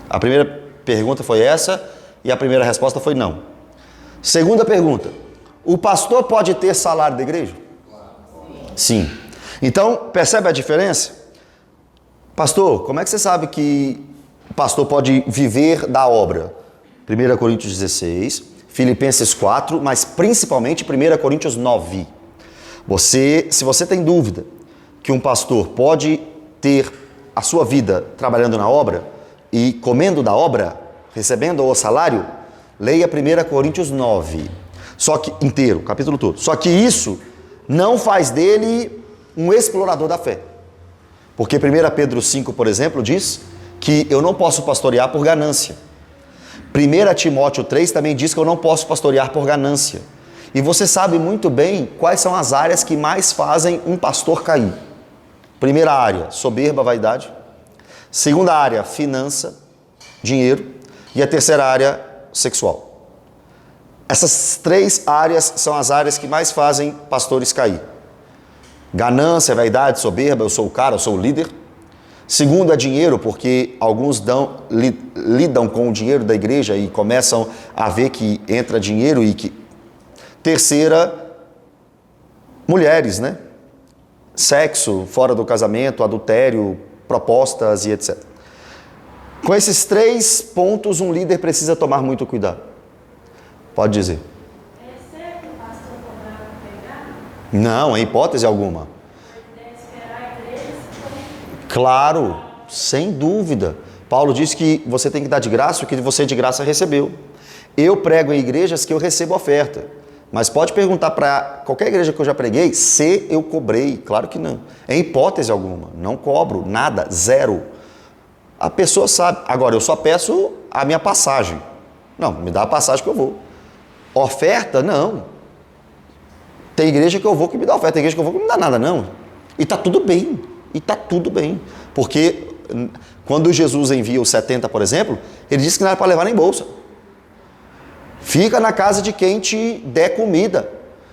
A primeira pergunta foi essa e a primeira resposta foi não. Segunda pergunta, o pastor pode ter salário da igreja? Sim. Então, percebe a diferença? Pastor, como é que você sabe que o pastor pode viver da obra? 1 Coríntios 16, Filipenses 4, mas principalmente 1 Coríntios 9. Se você tem dúvida que um pastor pode ter a sua vida trabalhando na obra e comendo da obra, recebendo o salário, leia 1 Coríntios 9, só que inteiro, capítulo todo. Só que isso não faz dele um explorador da fé. Porque 1 Pedro 5, por exemplo, diz que eu não posso pastorear por ganância. 1 Timóteo 3 também diz que eu não posso pastorear por ganância. E você sabe muito bem quais são as áreas que mais fazem um pastor cair. Primeira área, soberba, vaidade. Segunda área, finança, dinheiro. E a terceira área, sexual. Essas três áreas são as áreas que mais fazem pastores cair. Ganância, vaidade, soberba, eu sou o cara, eu sou o líder. Segundo é dinheiro, porque alguns lidam com o dinheiro da igreja e começam a ver que entra dinheiro e que... Terceira, mulheres, né? Sexo fora do casamento, adultério, propostas e etc. Com esses três pontos, um líder precisa tomar muito cuidado. Pode dizer. É certo o pastor cobrar pegar? Não, em hipótese alguma. Deve esperar a igreja se Claro, sem dúvida. Paulo diz que você tem que dar de graça o que você de graça recebeu. Eu prego em igrejas que eu recebo oferta. Mas pode perguntar para qualquer igreja que eu já preguei se eu cobrei. Claro que não. Em hipótese alguma. Não cobro nada, zero. A pessoa sabe. Agora, eu só peço a minha passagem. Não, me dá a passagem que eu vou. Oferta, não. Tem igreja que eu vou que me dá oferta, tem igreja que eu vou que não me dá nada, não. E tá tudo bem. E tá tudo bem. Porque quando Jesus envia os 70, por exemplo, ele disse que não era para levar nem bolsa. Fica na casa de quem te der comida.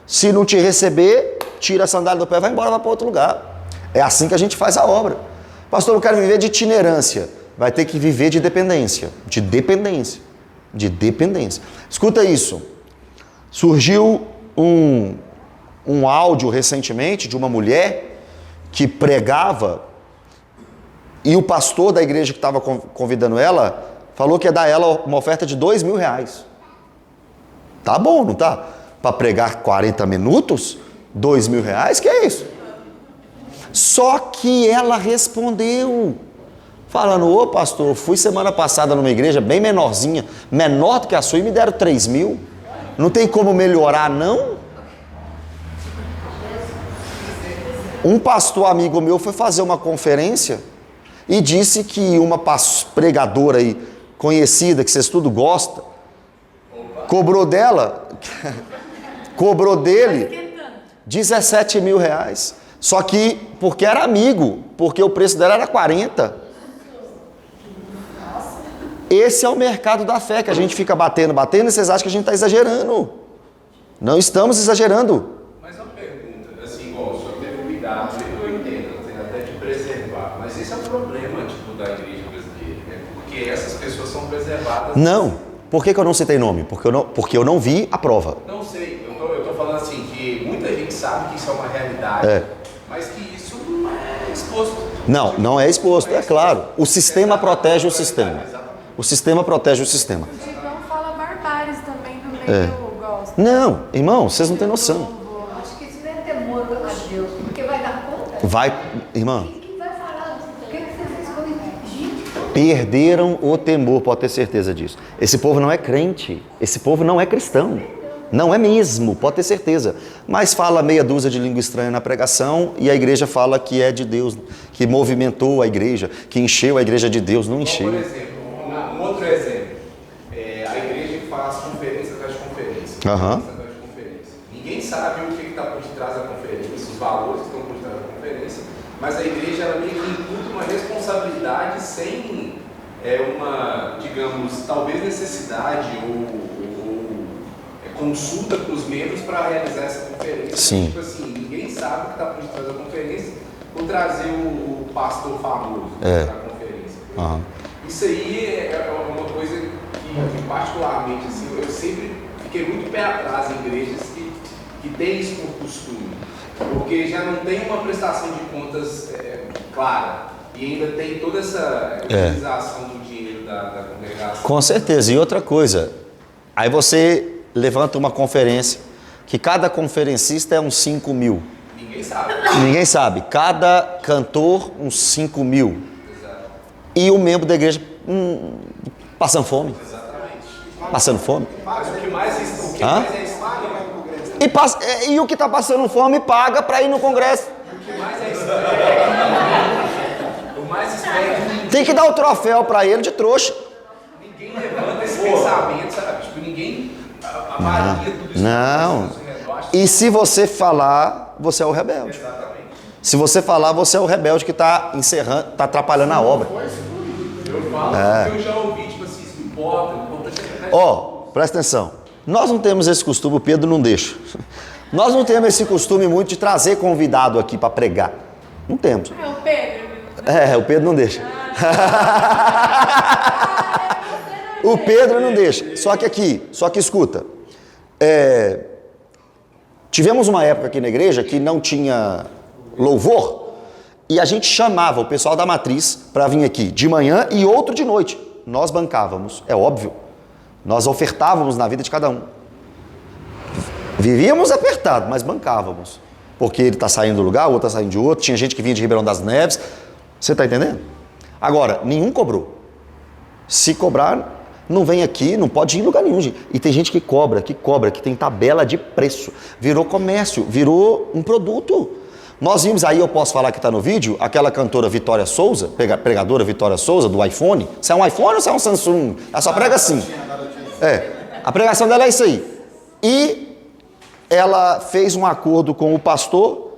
Se não te receber, tira a sandália do pé e vai embora, vai para outro lugar. É assim que a gente faz a obra. Pastor, eu quero viver de itinerância. Vai ter que viver de dependência. De dependência. De dependência. Escuta isso. Surgiu um áudio recentemente de uma mulher que pregava e o pastor da igreja que estava convidando ela falou que ia dar ela uma oferta de R$2.000. Tá bom, não tá? Para pregar 40 minutos, R$2.000, que é isso? Só que ela respondeu, falando, ô pastor, fui semana passada numa igreja bem menorzinha, menor do que a sua, e me deram 3.000. Não tem como melhorar, não? Um pastor amigo meu foi fazer uma conferência e disse que uma pregadora aí, conhecida, que vocês tudo gostam, cobrou dele R$17.000. Só que porque era amigo, porque o preço dela era 40. Esse é o mercado da fé, que a gente fica batendo, e vocês acham que a gente está exagerando. Não estamos exagerando. Mas uma pergunta, assim, igual o senhor teve cuidado, eu entendo, até de preservar, mas esse é o problema, tipo, da igreja brasileira, né? Porque essas pessoas são preservadas. Não. Por que eu não citei nome? Porque eu não vi a prova. Não sei, eu tô falando assim, que muita gente sabe que isso é uma realidade, mas que isso não é exposto. Não, não é exposto, é claro. O sistema protege o sistema. O sistema protege o sistema. O Gibão fala barbáries também no meio do gospel. Não, irmão, vocês não têm noção. Acho que isso não é temor a Deus, porque vai dar conta. Vai, irmã. Quem vai falar? O que você fez comigo? Gente, Perderam o temor, pode ter certeza disso. Esse povo não é crente, esse povo não é cristão. Não é mesmo, pode ter certeza. Mas fala meia dúzia de língua estranha na pregação e a igreja fala que é de Deus, que movimentou a igreja, que encheu a igreja de Deus, não encheu. Por exemplo, um outro exemplo, a igreja que faz conferência atrás de conferência. Ninguém sabe o que está por detrás da conferência, os valores que estão por detrás da conferência, mas a igreja ela meio que imputa uma responsabilidade sem uma, digamos, talvez necessidade ou consulta para os membros para realizar essa conferência. Sim. Tipo assim, ninguém sabe o que está por detrás da conferência, vou trazer o pastor famoso para a conferência. Isso aí é uma coisa que particularmente, assim, eu sempre fiquei muito pé atrás em igrejas que têm isso por costume, porque já não tem uma prestação de contas clara e ainda tem toda essa utilização do dinheiro da congregação. Com certeza. E outra coisa, aí você levanta uma conferência, que cada conferencista é uns 5.000. Ninguém sabe. Cada cantor, uns 5.000. Exato. E o membro da igreja passando fome. Exatamente. Passando fome. Mas o que mais é estranho. E o que está passando fome paga para ir no congresso. O que mais é estranho. O mais estranho. Tem que dar o troféu para ele de trouxa. Ninguém levanta esse pensamento, sabe? Tipo, ninguém avalia tudo isso. Não. E se você falar, você é o rebelde. Exatamente. Se você falar, você é o rebelde que está encerrando, está atrapalhando a obra. Eu falo porque eu já ouvi, tipo assim, isso não importa, o importante é... Ó, presta atenção. Nós não temos esse costume, o Pedro não deixa. Nós não temos esse costume muito de trazer convidado aqui para pregar. Não temos. É o Pedro. O Pedro não deixa. O Pedro não deixa. Só que escuta. Tivemos uma época aqui na igreja que não tinha louvor e a gente chamava o pessoal da matriz para vir aqui de manhã e outro de noite. Nós bancávamos, é óbvio. Nós ofertávamos na vida de cada um. Vivíamos apertado, mas bancávamos. Porque ele está saindo do lugar, o outro está saindo de outro. Tinha gente que vinha de Ribeirão das Neves. Você está entendendo? Agora, nenhum cobrou. Se cobrar, Não vem aqui, não pode ir em lugar nenhum, gente. E tem gente que cobra, que tem tabela de preço. Virou comércio, virou um produto. Nós vimos aí, eu posso falar que está no vídeo, aquela cantora Vitória Souza, pregadora Vitória Souza, do iPhone. Se é um iPhone ou se é um Samsung? Ela só prega assim. A pregação dela é isso aí. E ela fez um acordo com o pastor.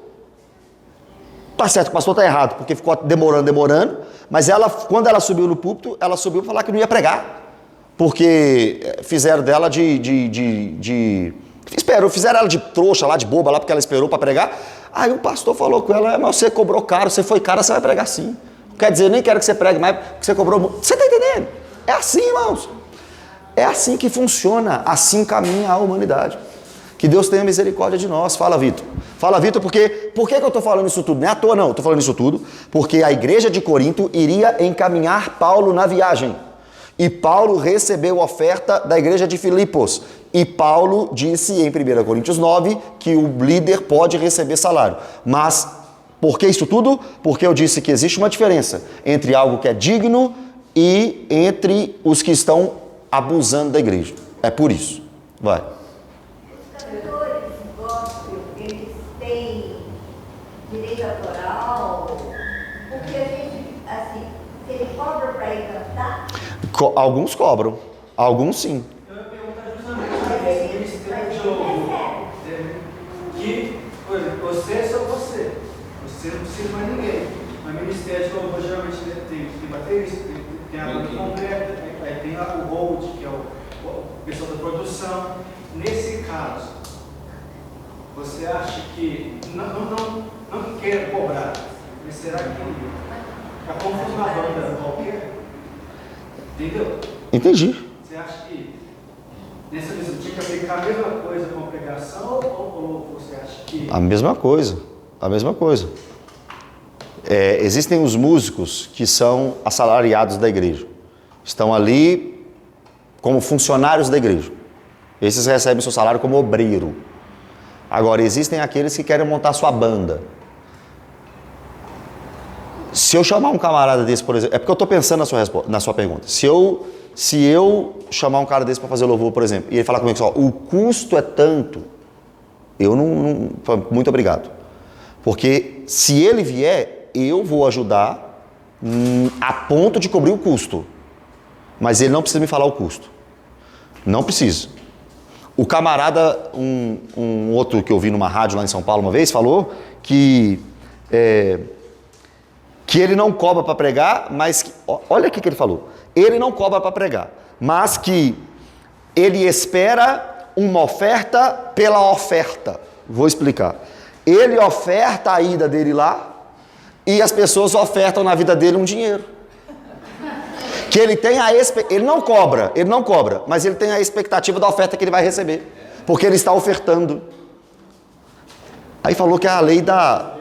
Tá certo, o pastor tá errado, porque ficou demorando. Mas ela, quando ela subiu no púlpito, ela subiu para falar que não ia pregar. Porque fizeram dela fizeram ela de trouxa lá, de boba lá, porque ela esperou para pregar. Aí o pastor falou com ela, mas você cobrou caro, você foi cara, você vai pregar sim. Quer dizer, eu nem quero que você pregue mais, porque você cobrou muito. Você está entendendo? É assim, irmãos. É assim que funciona, assim caminha a humanidade. Que Deus tenha misericórdia de nós. Fala, Vitor. Fala, Vitor, porque por que eu estou falando isso tudo? Não é à toa, não. Eu estou falando isso tudo porque a igreja de Corinto iria encaminhar Paulo na viagem. E Paulo recebeu oferta da igreja de Filipos. E Paulo disse em 1 Coríntios 9 que o líder pode receber salário. Mas por que isso tudo? Porque eu disse que existe uma diferença entre algo que é digno e entre os que estão abusando da igreja. É por isso. Vai. Os cantores gospel, eles têm direito autoral? Porque a gente, assim, se ele cobra para ir cantar... Alguns cobram, alguns sim. Eu ia perguntar justamente sobre esse ministério de louvor. Que, por exemplo, você é só você. Você não precisa mais ninguém. Mas ministério de louvor geralmente tem baterista, tem a banda completa, aí tem o hold, que é o pessoal da produção. Nesse caso, você acha que não quer cobrar, mas será que é como fosse uma banda qualquer? Entendeu? Entendi. Você acha que nessa visão tinha que aplicar a mesma coisa com a pregação ou você acha que... A mesma coisa, a mesma coisa. Existem os músicos que são assalariados da igreja. Estão ali como funcionários da igreja. Esses recebem seu salário como obreiro. Agora, existem aqueles que querem montar sua banda. Se eu chamar um camarada desse, por exemplo... É porque eu estou pensando na sua pergunta. Se eu chamar um cara desse para fazer louvor, por exemplo, e ele falar comigo só, o custo é tanto, eu não... Muito obrigado. Porque se ele vier, eu vou ajudar a ponto de cobrir o custo. Mas ele não precisa me falar o custo. Não precisa. O camarada, um outro que eu vi numa rádio lá em São Paulo uma vez, falou que ele não cobra para pregar, mas olha o que ele falou. Ele não cobra para pregar, mas que ele espera uma oferta pela oferta. Vou explicar. Ele oferta a ida dele lá e as pessoas ofertam na vida dele um dinheiro. Que ele tem ele não cobra, mas ele tem a expectativa da oferta que ele vai receber, porque ele está ofertando. Aí falou que é a lei da...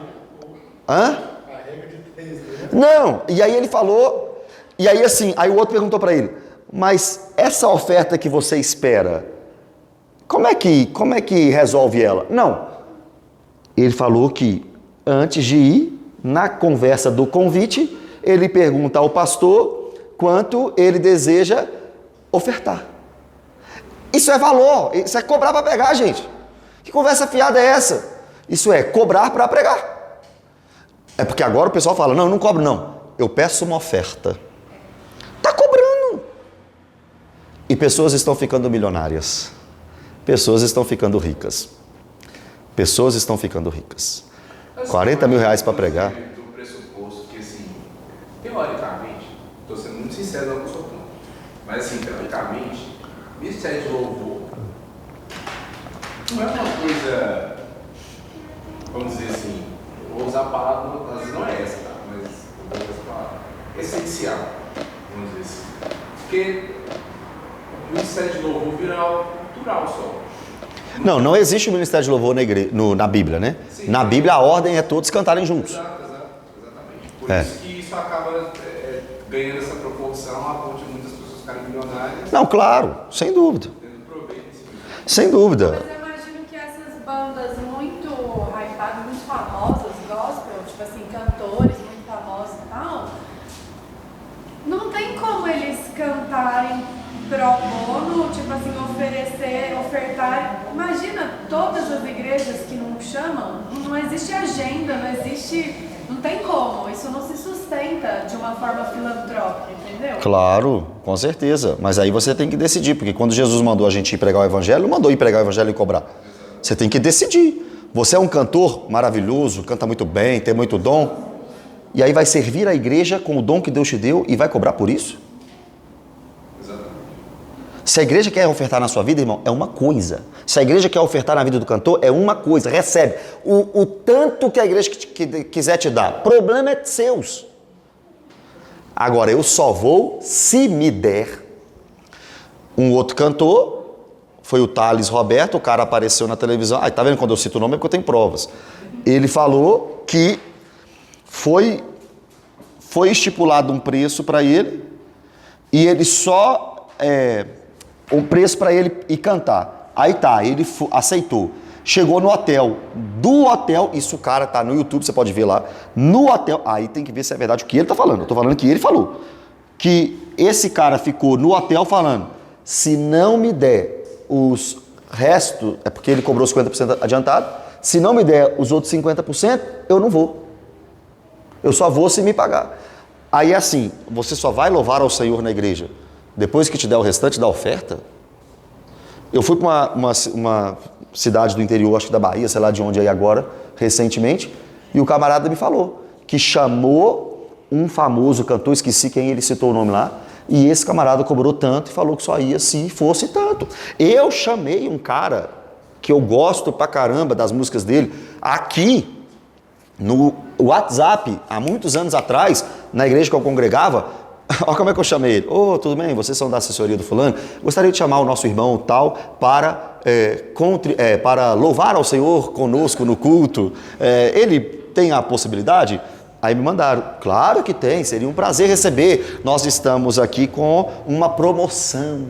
Hã? Não, e aí ele falou, e aí assim, aí o outro perguntou para ele, mas essa oferta que você espera, como é que resolve ela? Não, ele falou que antes de ir, na conversa do convite, ele pergunta ao pastor quanto ele deseja ofertar. Isso é valor, isso é cobrar para pregar, gente. Que conversa fiada é essa? Isso é cobrar para pregar. É porque agora o pessoal fala, não, eu não cobro não, eu peço uma oferta. Está cobrando. E pessoas estão ficando milionárias. Pessoas estão ficando ricas. Pessoas estão ficando ricas. 40 mil reais para pregar. Do pressuposto que, assim, teoricamente, estou sendo muito sincero, não sou contra, mas assim, teoricamente, ministério de louvor não é uma coisa, vamos dizer assim, vou usar a palavra, às vezes não é essa, tá? Mas vou usar essa palavra, essencial, vamos dizer assim. Porque o ministério de louvor vira algo cultural só. Não existe o ministério de louvor na Bíblia, né? Sim. Na Bíblia a ordem é todos cantarem juntos. Exatamente. Por isso que isso acaba ganhando essa proporção a ponto de muitas pessoas ficarem milionárias. Não, claro, sem dúvida. Tendo proveito em cima. Sem dúvida. Mas eu imagino que essas bandas muito hypadas, muito famosas, gospel, tipo assim, cantores muito famosos e tal, não tem como eles cantarem pro bono, tipo assim, ofertar. Imagina todas as igrejas que não chamam, não existe agenda, não tem como, isso não se sustenta de uma forma filantrópica, entendeu? Claro, com certeza. Mas aí você tem que decidir, porque quando Jesus mandou a gente ir pregar o evangelho, não mandou ir pregar o evangelho e cobrar. Você tem que decidir. Você é um cantor maravilhoso, canta muito bem, tem muito dom, e aí vai servir a igreja com o dom que Deus te deu e vai cobrar por isso? Se a igreja quer ofertar na sua vida, irmão, é uma coisa. Se a igreja quer ofertar na vida do cantor, é uma coisa. Recebe. O tanto que a igreja quiser te dar. Problema é seus. Agora, eu só vou se me der. Um outro cantor, foi o Thales Roberto, o cara apareceu na televisão. Tá vendo quando eu cito o nome é porque eu tenho provas. Ele falou que foi estipulado um preço para ele e ele só... um preço para ele ir cantar. Aí tá, ele aceitou. Chegou no hotel. Do hotel, isso o cara tá no YouTube, você pode ver lá. No hotel, aí tem que ver se é verdade o que ele tá falando. Eu tô falando que ele falou. Que esse cara ficou no hotel falando, se não me der os restos, é porque ele cobrou 50% adiantado, se não me der os outros 50%, eu não vou. Eu só vou se me pagar. Aí assim, você só vai louvar ao Senhor na igreja depois que te der o restante da oferta. Eu fui para uma cidade do interior, acho que da Bahia, sei lá de onde aí agora, recentemente, e o camarada me falou que chamou um famoso cantor, esqueci quem ele citou o nome lá, e esse camarada cobrou tanto e falou que só ia se fosse tanto. Eu chamei um cara que eu gosto pra caramba das músicas dele, aqui no WhatsApp, há muitos anos atrás, na igreja que eu congregava. Olha como é que eu chamei ele. Tudo bem? Vocês são da assessoria do fulano? Gostaria de chamar o nosso irmão tal para louvar ao Senhor conosco no culto. Ele tem a possibilidade? Aí me mandaram. Claro que tem, seria um prazer receber. Nós estamos aqui com uma promoção.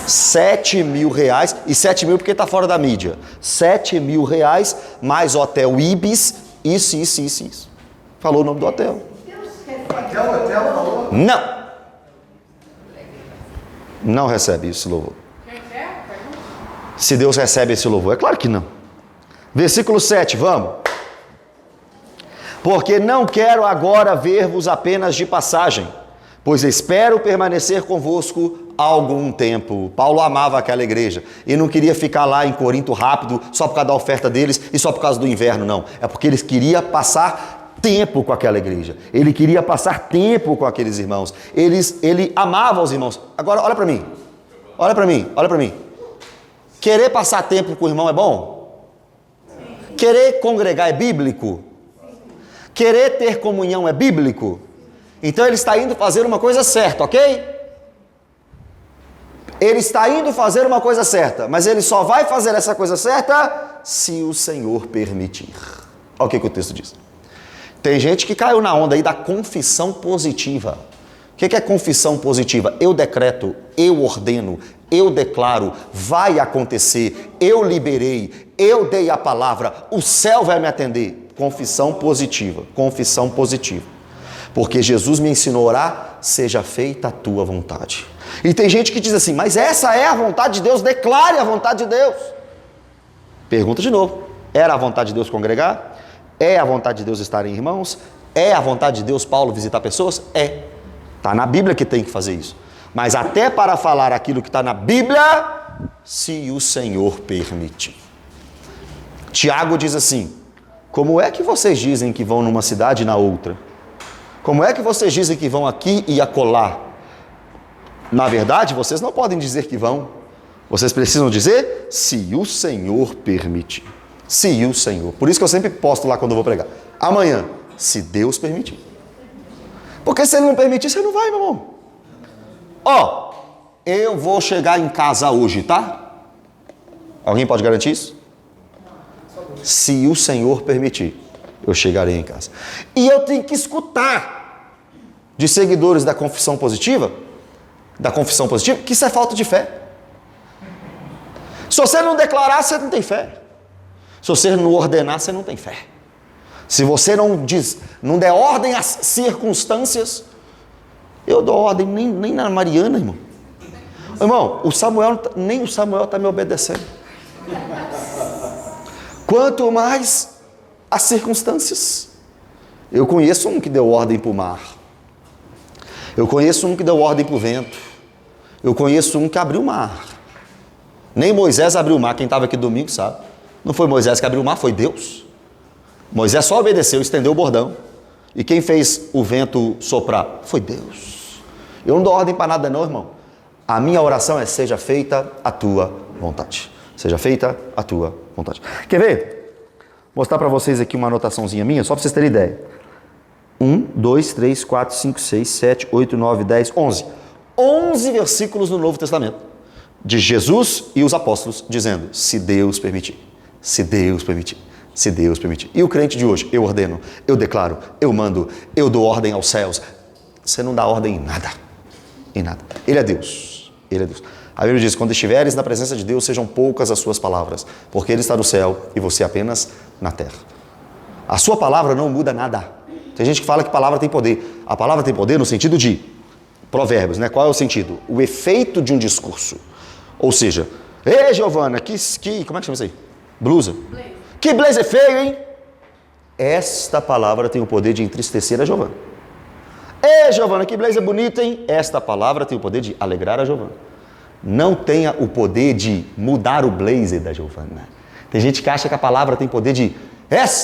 7 mil reais, e 7 mil porque está fora da mídia. 7 mil reais, mais hotel Ibis, isso. Falou o nome do hotel. Não. Não recebe esse louvor. Se Deus recebe esse louvor, é claro que não. Versículo 7, vamos. Porque não quero agora ver-vos apenas de passagem, pois espero permanecer convosco algum tempo. Paulo amava aquela igreja e não queria ficar lá em Corinto rápido, só por causa da oferta deles e só por causa do inverno, não. É porque eles queriam passar tempo com aquela igreja. Ele queria passar tempo com aqueles irmãos. Ele amava os irmãos. Agora, olha para mim. Olha para mim. Querer passar tempo com o irmão é bom? Querer congregar é bíblico? Querer ter comunhão é bíblico? Então ele está indo fazer uma coisa certa, ok? Ele está indo fazer uma coisa certa, mas ele só vai fazer essa coisa certa se o Senhor permitir. Olha o que o texto diz. Tem gente que caiu na onda aí da confissão positiva. O que é confissão positiva? Eu decreto, eu ordeno, eu declaro, vai acontecer, eu liberei, eu dei a palavra, o céu vai me atender. Confissão positiva. Porque Jesus me ensinou a orar, seja feita a tua vontade. E tem gente que diz assim, mas essa é a vontade de Deus, declare a vontade de Deus. Pergunta de novo, era a vontade de Deus congregar? É a vontade de Deus estar em irmãos? É a vontade de Deus Paulo visitar pessoas? É. Está na Bíblia que tem que fazer isso. Mas até para falar aquilo que está na Bíblia, se o Senhor permitir. Tiago diz assim, como é que vocês dizem que vão numa cidade e na outra? Como é que vocês dizem que vão aqui e acolá? Na verdade, vocês não podem dizer que vão. Vocês precisam dizer, se o Senhor permitir. Se o Senhor. Por isso que eu sempre posto lá quando eu vou pregar. Amanhã, se Deus permitir. Porque se Ele não permitir, você não vai, meu irmão. Eu vou chegar em casa hoje, tá? Alguém pode garantir isso? Se o Senhor permitir, eu chegarei em casa. E eu tenho que escutar de seguidores da confissão positiva, que isso é falta de fé. Se você não declarar, você não tem fé. Se você não ordenar, você não tem fé. Se você não der ordem às circunstâncias, eu dou ordem nem na Mariana, irmão. Irmão, nem o Samuel está me obedecendo. Quanto mais as circunstâncias. Eu conheço um que deu ordem para o mar. Eu conheço um que deu ordem para o vento. Eu conheço um que abriu o mar. Nem Moisés abriu o mar. Quem estava aqui domingo sabe. Não foi Moisés que abriu o mar, foi Deus. Moisés só obedeceu, estendeu o bordão. E quem fez o vento soprar? Foi Deus. Eu não dou ordem para nada não, irmão. A minha oração é: seja feita a tua vontade. Seja feita a tua vontade. Quer ver? Vou mostrar para vocês aqui uma anotaçãozinha minha, só para vocês terem ideia. 1, 2, 3, 4, 5, 6, 7, 8, 9, 10, 11. 11 versículos no Novo Testamento. De Jesus e os apóstolos dizendo: se Deus permitir, se Deus permitir, se Deus permitir. E o crente de hoje: eu ordeno, eu declaro, eu mando, eu dou ordem aos céus. Você não dá ordem em nada. Em nada. Ele é Deus. Ele é Deus. A Bíblia diz: quando estiveres na presença de Deus, sejam poucas as suas palavras, porque Ele está no céu e você apenas na terra. A sua palavra não muda nada. Tem gente que fala que palavra tem poder. A palavra tem poder no sentido de provérbios, né? Qual é o sentido? O efeito de um discurso. Ou seja, ei, Giovana, como é que chama isso aí? Blusa. Blazer. Que blazer feio, hein? Esta palavra tem o poder de entristecer a Giovana. Ei, Giovana, que blazer bonito, hein? Esta palavra tem o poder de alegrar a Giovana. Não tenha o poder de mudar o blazer da Giovana. Tem gente que acha que a palavra tem poder de: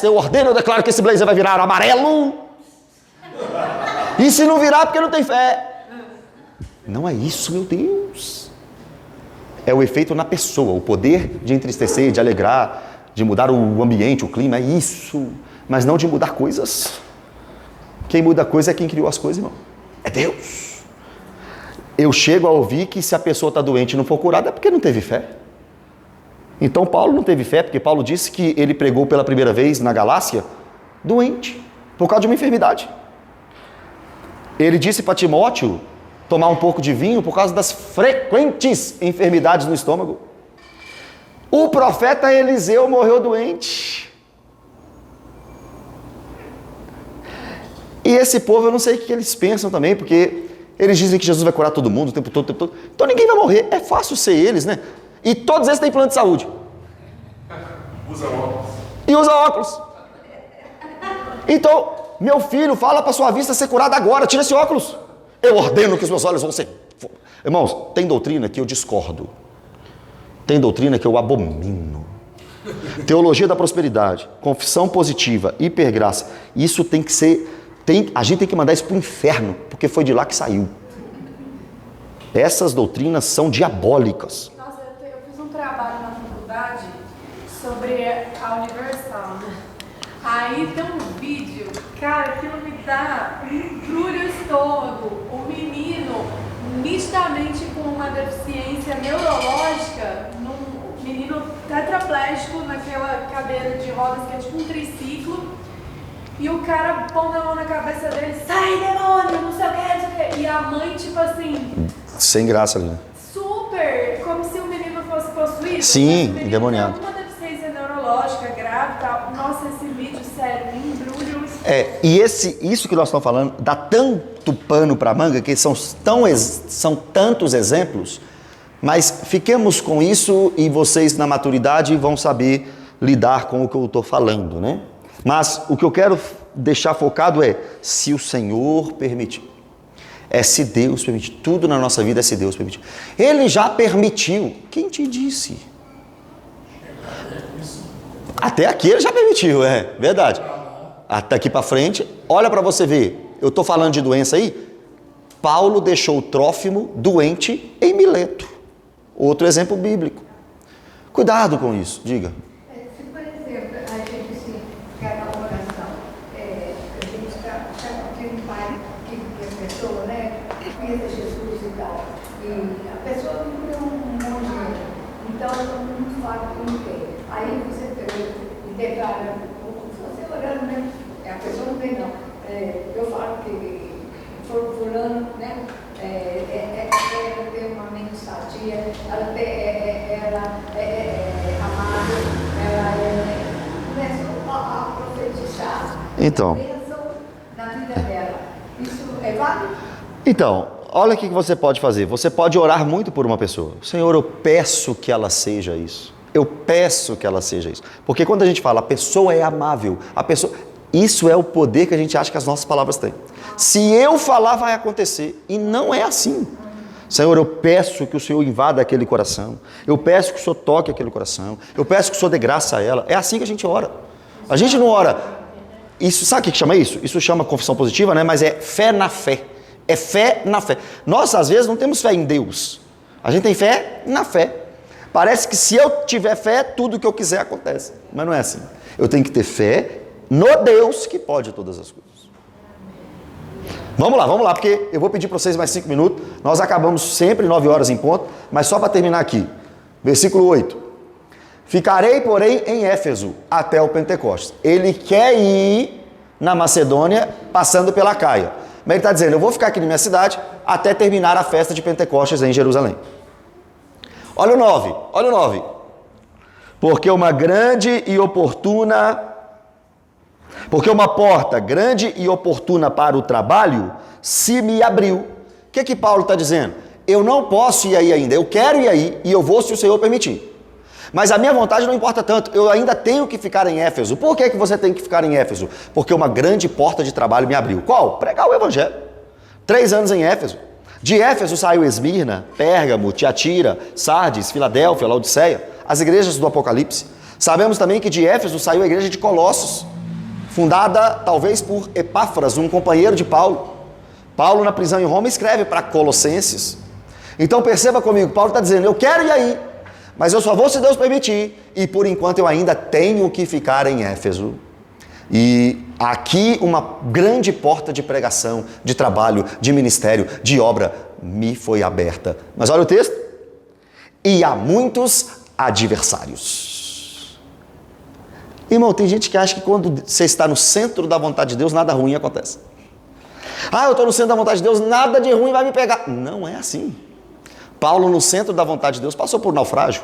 eu ordeno, eu declaro que esse blazer vai virar amarelo. E se não virar, porque não tem fé. Não é isso, meu Deus. É o efeito na pessoa, o poder de entristecer, de alegrar, de mudar o ambiente, o clima, é isso. Mas não de mudar coisas. Quem muda coisa é quem criou as coisas, irmão. É Deus. Eu chego a ouvir que se a pessoa está doente e não for curada é porque não teve fé. Então Paulo não teve fé, porque Paulo disse que ele pregou pela primeira vez na Galácia doente, por causa de uma enfermidade. Ele disse para Timóteo tomar um pouco de vinho por causa das frequentes enfermidades no estômago. O profeta Eliseu morreu doente. E esse povo, eu não sei o que eles pensam também, porque eles dizem que Jesus vai curar todo mundo o tempo todo. Então ninguém vai morrer, é fácil ser eles, né? E todos eles têm plano de saúde. Usa óculos. E usa óculos. Então, meu filho, fala para sua vista ser curada agora, tira esse óculos. Eu ordeno que os meus olhos vão ser... Irmãos, tem doutrina que eu discordo. Tem doutrina que eu abomino. Teologia da prosperidade, confissão positiva, hipergraça. Isso tem que ser... a gente tem que mandar isso para o inferno, porque foi de lá que saiu. Essas doutrinas são diabólicas. Nossa, eu fiz um trabalho na faculdade sobre a Universal, né? Aí tem um vídeo, cara, aquilo me dá um embrulho no estômago. O menino, nitidamente com uma deficiência neurológica, um menino tetraplégico naquela cadeira de rodas que é tipo um triciclo, e o cara pondo a mão na cabeça dele: sai, demônio, não sei o que, não sei o que. E a mãe, tipo assim... Sem graça ali, né? Super, como se o menino fosse possuído. Sim, endemoniado. Tem alguma deficiência neurológica grave e tal. Nossa, esse vídeo, sério, me embrulha. E isso que nós estamos falando dá tanto pano para manga, que são tantos exemplos, mas fiquemos com isso e vocês na maturidade vão saber lidar com o que eu estou falando, né? Mas o que eu quero deixar focado é: se o Senhor permitir. É se Deus permitir. Tudo na nossa vida é se Deus permitir. Ele já permitiu. Quem te disse? Até aqui ele já permitiu, é verdade. Até aqui para frente, olha para você ver. Eu estou falando de doença aí. Paulo deixou Trófimo doente em Mileto. Outro exemplo bíblico. Cuidado com isso, diga. Se, por exemplo, a gente se quer uma oração, a gente tem um pai que a pessoa, né, conhece Jesus e tal, e a pessoa não tem um monte de dinheiro, então não fala com ninguém. Aí você declara, você orando mesmo, a pessoa não vem não. Eu falo que fulano, né, ela tem uma mente sadia, ela é amável, ela começou a profetizar. Então. Bênção na vida dela. Isso é válido? Então, olha o que você pode fazer. Você pode orar muito por uma pessoa. Senhor, eu peço que ela seja isso. Eu peço que ela seja isso. Porque quando a gente fala, a pessoa é amável, isso é o poder que a gente acha que as nossas palavras têm. Se eu falar, vai acontecer. E não é assim. Senhor, eu peço que o Senhor invada aquele coração. Eu peço que o Senhor toque aquele coração. Eu peço que o Senhor dê graça a ela. É assim que a gente ora. A gente não ora. Isso, sabe o que chama isso? Isso chama confissão positiva, né? Mas é fé na fé. É fé na fé. Nós, às vezes, não temos fé em Deus. A gente tem fé na fé. Parece que se eu tiver fé, tudo que eu quiser acontece. Mas não é assim. Eu tenho que ter fé no Deus que pode todas as coisas. Vamos lá, porque eu vou pedir para vocês mais 5 minutos. Nós acabamos sempre 9 horas em ponto, mas só para terminar aqui. Versículo 8. Ficarei, porém, em Éfeso até o Pentecostes. Ele quer ir na Macedônia, passando pela Caia. Mas ele está dizendo, eu vou ficar aqui na minha cidade até terminar a festa de Pentecostes em Jerusalém. Olha o 9. Porque uma porta grande e oportuna para o trabalho se me abriu. O que Paulo está dizendo? Eu não posso ir aí ainda, eu quero ir aí e eu vou se o Senhor permitir. Mas a minha vontade não importa tanto, eu ainda tenho que ficar em Éfeso. Por que você tem que ficar em Éfeso? Porque uma grande porta de trabalho me abriu. Qual? Pregar o Evangelho. 3 anos em Éfeso. De Éfeso saiu Esmirna, Pérgamo, Tiatira, Sardes, Filadélfia, Laodiceia, as igrejas do Apocalipse. Sabemos também que de Éfeso saiu a igreja de Colossos, fundada talvez por Epáfras, um companheiro de Paulo. Paulo, na prisão em Roma, escreve para Colossenses. Então perceba comigo, Paulo está dizendo, eu quero ir aí, mas eu só vou se Deus permitir, e por enquanto eu ainda tenho que ficar em Éfeso. E aqui uma grande porta de pregação, de trabalho, de ministério, de obra, me foi aberta. Mas olha o texto. E há muitos adversários. Irmão, tem gente que acha que quando você está no centro da vontade de Deus, nada ruim acontece. Eu estou no centro da vontade de Deus, nada de ruim vai me pegar. Não é assim. Paulo, no centro da vontade de Deus, passou por naufrágio.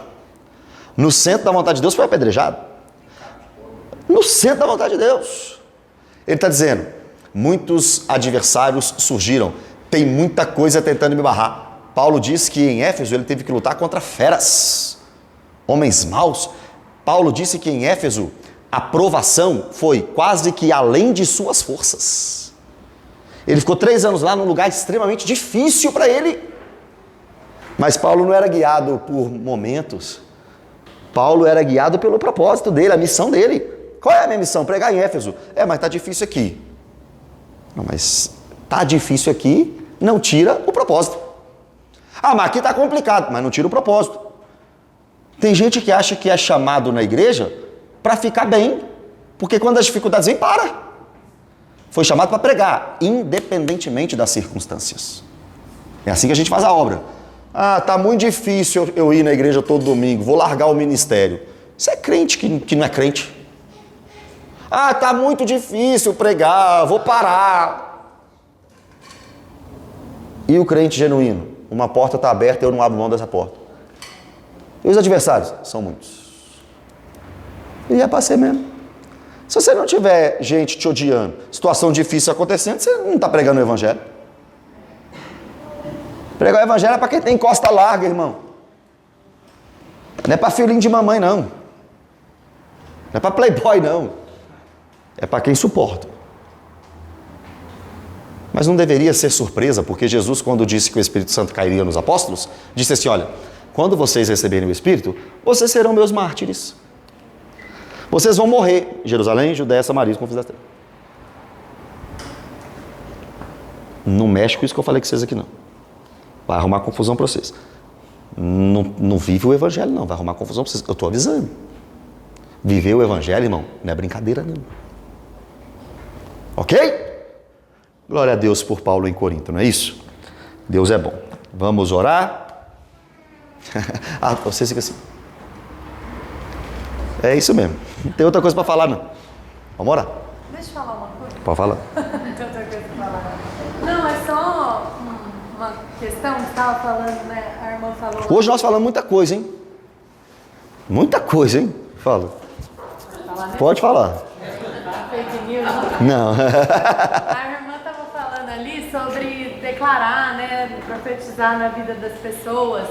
No centro da vontade de Deus, foi apedrejado. No centro da vontade de Deus. Ele está dizendo, muitos adversários surgiram. Tem muita coisa tentando me barrar. Paulo diz que em Éfeso ele teve que lutar contra feras, homens maus. Paulo disse que em Éfeso a provação foi quase que além de suas forças. Ele ficou 3 anos lá num lugar extremamente difícil para ele. Mas Paulo não era guiado por momentos. Paulo era guiado pelo propósito dele, a missão dele. Qual é a minha missão? Pregar em Éfeso. Mas está difícil aqui. Não, mas está difícil aqui, não tira o propósito. Mas aqui está complicado, mas não tira o propósito. Tem gente que acha que é chamado na igreja para ficar bem, porque quando as dificuldades vêm, para. Foi chamado para pregar, independentemente das circunstâncias. É assim que a gente faz a obra. Tá muito difícil eu ir na igreja todo domingo, vou largar o ministério. Você é crente que não é crente? Tá muito difícil pregar, vou parar. E o crente genuíno? Uma porta está aberta e eu não abro mão dessa porta. E os adversários? São muitos. E é para ser mesmo. Se você não tiver gente te odiando, situação difícil acontecendo, você não está pregando o evangelho. Pregar o evangelho é para quem tem costa larga, irmão. Não é para filhinho de mamãe, não. Não é para playboy, não. É para quem suporta. Mas não deveria ser surpresa, porque Jesus, quando disse que o Espírito Santo cairia nos apóstolos, disse assim, olha, quando vocês receberem o Espírito, vocês serão meus mártires. Vocês vão morrer em Jerusalém, Judéia, Samaria e Confins da Terra. Não mexe com isso que eu falei com vocês aqui, não. Vai arrumar confusão para vocês. Não vive o evangelho, não. Vai arrumar confusão para vocês. Eu estou avisando. Viver o evangelho, irmão, não é brincadeira, não. Ok? Glória a Deus por Paulo em Corinto, não é isso? Deus é bom. Vamos orar? Vocês ficam assim. É isso mesmo. Não tem outra coisa para falar, não. Vamos orar. Deixa eu falar uma coisa. Pode falar. Não tem outra coisa para falar. Não, é só uma questão que estava falando, né? A irmã falou... Hoje nós falamos muita coisa, hein? Muita coisa, hein? Fala. Falar, né? Pode falar. Fake news. Não. A irmã estava falando ali sobre declarar, né, profetizar na vida das pessoas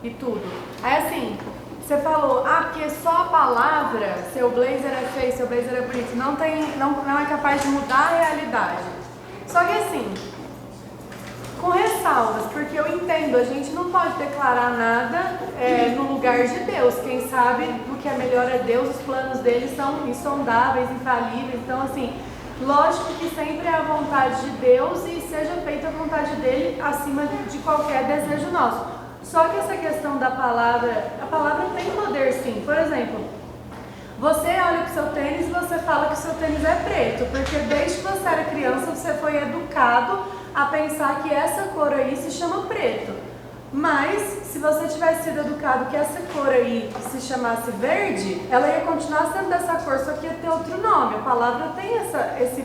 e tudo. Aí assim, você falou, porque só a palavra, seu blazer é feio, seu blazer é bonito, não é capaz de mudar a realidade. Só que assim, com ressalvas, porque eu entendo, a gente não pode declarar nada no lugar de Deus. Quem sabe o que é melhor é Deus, os planos dele são insondáveis, infalíveis. Então, assim, lógico que sempre é a vontade de Deus e seja feita a vontade dele acima de qualquer desejo nosso. Só que essa questão da palavra, a palavra tem poder sim. Por exemplo, você olha para o seu tênis e você fala que o seu tênis é preto, porque desde que você era criança você foi educado a pensar que essa cor aí se chama preto. Mas, se você tivesse sido educado que essa cor aí se chamasse verde, ela ia continuar sendo dessa cor, só que ia ter outro nome. A palavra tem esse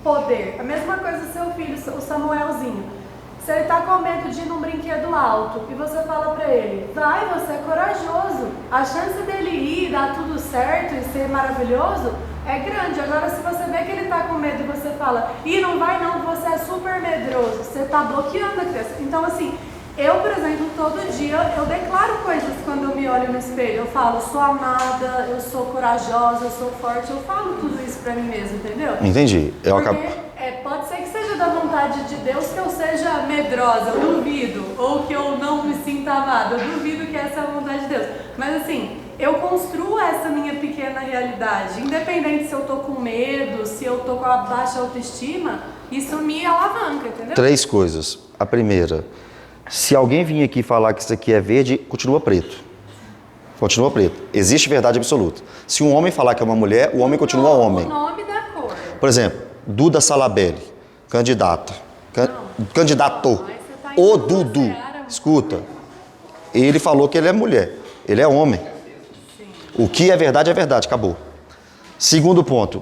poder. A mesma coisa do seu filho, o Samuelzinho. Se ele está com medo de ir num brinquedo alto e você fala pra ele, vai, você é corajoso. A chance dele ir, dar tudo certo e ser maravilhoso é grande. Agora, se você vê que ele está com medo e você fala, não vai não, você é super medroso, você está bloqueando a criança. Então, assim, eu, por exemplo, todo dia eu declaro coisas quando eu me olho no espelho. Eu falo, sou amada, eu sou corajosa, eu sou forte. Eu falo tudo isso pra mim mesmo, entendeu? Entendi. Pode ser que seja da vontade de Deus que eu seja medrosa, eu duvido. Ou que eu não me sinta amada, eu duvido que essa é a vontade de Deus. Mas assim, eu construo essa minha pequena realidade. Independente se eu tô com medo, se eu tô com a baixa autoestima, isso me alavanca, entendeu? 3 coisas. A primeira, se alguém vir aqui falar que isso aqui é verde, continua preto. Continua preto. Existe verdade absoluta. Se um homem falar que é uma mulher, o homem continua homem. O nome da cor. Por exemplo, Duda Salabelli, candidata. Candidato. O Dudu. Escuta. Ele falou que ele é mulher. Ele é homem. O que é verdade, acabou. Segundo ponto,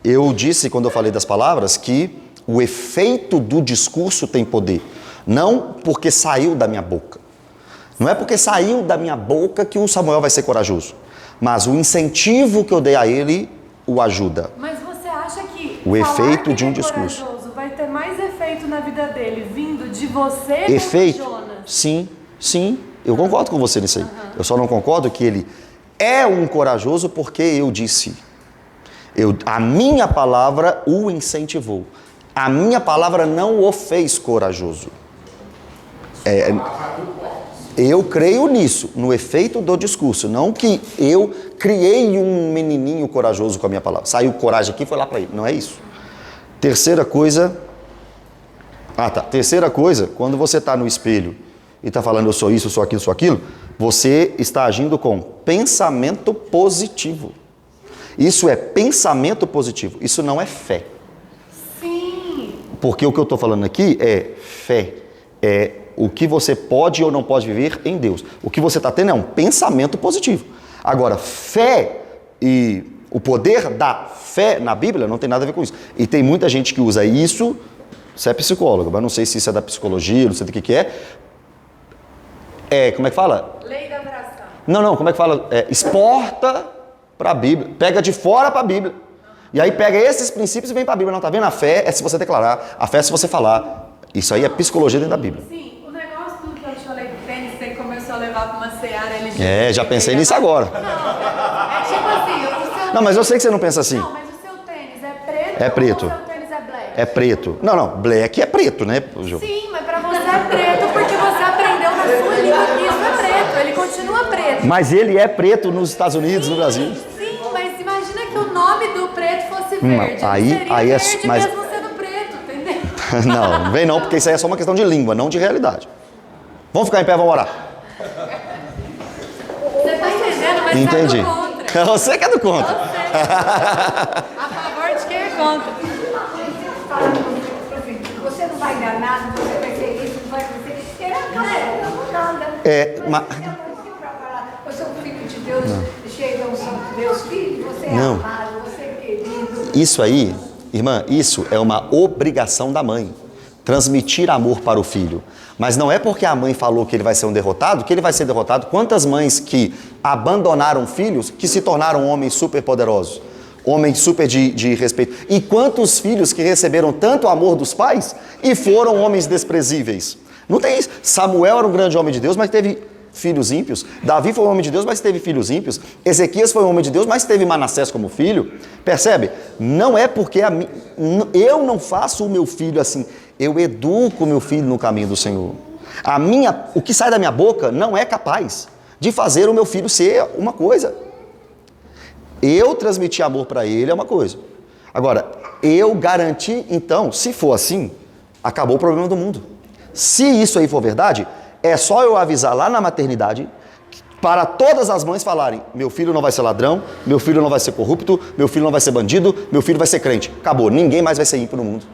eu disse quando eu falei das palavras que o efeito do discurso tem poder. Não porque saiu da minha boca. Não é porque saiu da minha boca que o Samuel vai ser corajoso. Mas o incentivo que eu dei a ele o ajuda. Mas você acha que o efeito de um discurso vai ter mais efeito na vida dele vindo de você efeito? Ou de Jonas? Sim. Eu concordo com você nisso aí. Eu só não concordo que ele é um corajoso porque eu disse. A minha palavra o incentivou. A minha palavra não o fez corajoso. Eu creio nisso, no efeito do discurso. Não que eu criei um menininho corajoso com a minha palavra. Saiu coragem aqui e foi lá para ele. Não é isso. Terceira coisa, quando você está no espelho e está falando eu sou isso, eu sou aquilo, você está agindo com pensamento positivo. Isso é pensamento positivo, isso não é fé. Sim. Porque o que eu estou falando aqui é fé, é o que você pode ou não pode viver em Deus. O que você está tendo é um pensamento positivo. Agora, fé e o poder da fé na Bíblia não tem nada a ver com isso. E tem muita gente que usa isso, você é psicólogo, mas não sei se isso é da psicologia, não sei do que é. Como é que fala? Lei da atração. Não, como é que fala? Exporta para a Bíblia, pega de fora para a Bíblia. E aí pega esses princípios e vem para a Bíblia. Não, tá vendo? A fé é se você declarar, a fé é se você falar. Isso aí é psicologia dentro da Bíblia. Sim, o negócio tudo que eu te falei do tênis, você começou a levar para uma seara LGBT. Já pensei nisso agora. Não, é tipo assim, o seu Não, mas eu sei que você não pensa assim. Não, mas o seu tênis é preto É preto. ou o seu tênis é black? É preto. Não, black é preto, né, Ju? Sim, mas pra você é preto porque você aprendeu na sua língua que isso é preto. Ele continua preto. Mas ele é preto nos Estados Unidos, no Brasil. Sim, mas imagina que o nome do preto fosse verde. Não, Ele seria aí verde mas mesmo sendo preto, entendeu? não vem não, porque isso aí é só uma questão de língua, não de realidade. Vamos ficar em pé, vamos orar. Você tá entendendo, mas Entendi. você é do contra. Você que é do contra. A favor de quem é contra. Você não vai dar nada, você vai ser isso, não vai ser isso. Nada. Mas Eu sou filho de Deus, chega o Santo Deus, filho, você é Não. amado, você é querido. isso aí, irmã, isso é uma obrigação da mãe. Transmitir amor para o filho. Mas não é porque a mãe falou que ele vai ser um derrotado, que ele vai ser derrotado. Quantas mães que abandonaram filhos que se tornaram homens superpoderosos? Homem super de respeito. E quantos filhos que receberam tanto amor dos pais e foram homens desprezíveis? Não tem isso. Samuel era um grande homem de Deus, mas teve filhos ímpios. Davi foi um homem de Deus, mas teve filhos ímpios. Ezequias foi um homem de Deus, mas teve Manassés como filho. Percebe? Não é porque eu não faço o meu filho assim. Eu educo o meu filho no caminho do Senhor. O que sai da minha boca não é capaz de fazer o meu filho ser uma coisa. Eu transmitir amor para ele é uma coisa. Agora, eu garantir, então, se for assim, acabou o problema do mundo. Se isso aí for verdade, é só eu avisar lá na maternidade para todas as mães falarem: meu filho não vai ser ladrão, meu filho não vai ser corrupto, meu filho não vai ser bandido, meu filho vai ser crente. Acabou, ninguém mais vai ser ímpio no mundo.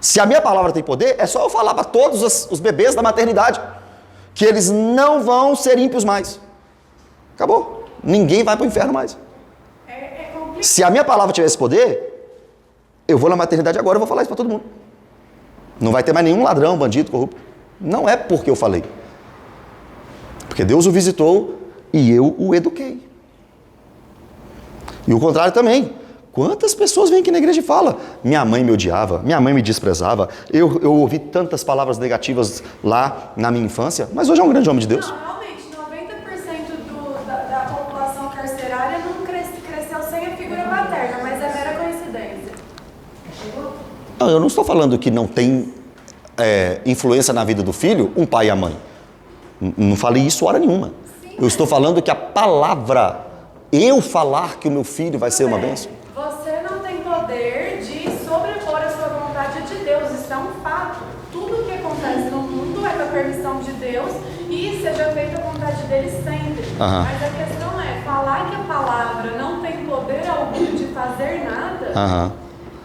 Se a minha palavra tem poder, é só eu falar para todos os bebês da maternidade que eles não vão ser ímpios mais. Acabou, ninguém vai para o inferno mais. Se a minha palavra tivesse poder, eu vou na maternidade agora e vou falar isso para todo mundo. Não vai ter mais nenhum ladrão, bandido, corrupto. Não é porque eu falei. Porque Deus o visitou e eu o eduquei. E o contrário também. Quantas pessoas vêm aqui na igreja e falam: minha mãe me odiava, minha mãe me desprezava, eu ouvi tantas palavras negativas lá na minha infância, mas hoje é um grande homem de Deus. Não, realmente, 90% da população carcerária não cresceu sem a figura materna, mas é mera coincidência. Não, eu não estou falando que não tem influência na vida do filho um pai e a mãe. Não falei isso hora nenhuma. Eu estou falando que a palavra, eu falar que o meu filho vai ser uma bênção. Você não tem poder de sobrepor a sua vontade de Deus, isso é um fato. Tudo que acontece no mundo é com a permissão de Deus e seja feita a vontade dele sempre. Mas a questão é, falar que a palavra não tem poder algum de fazer nada,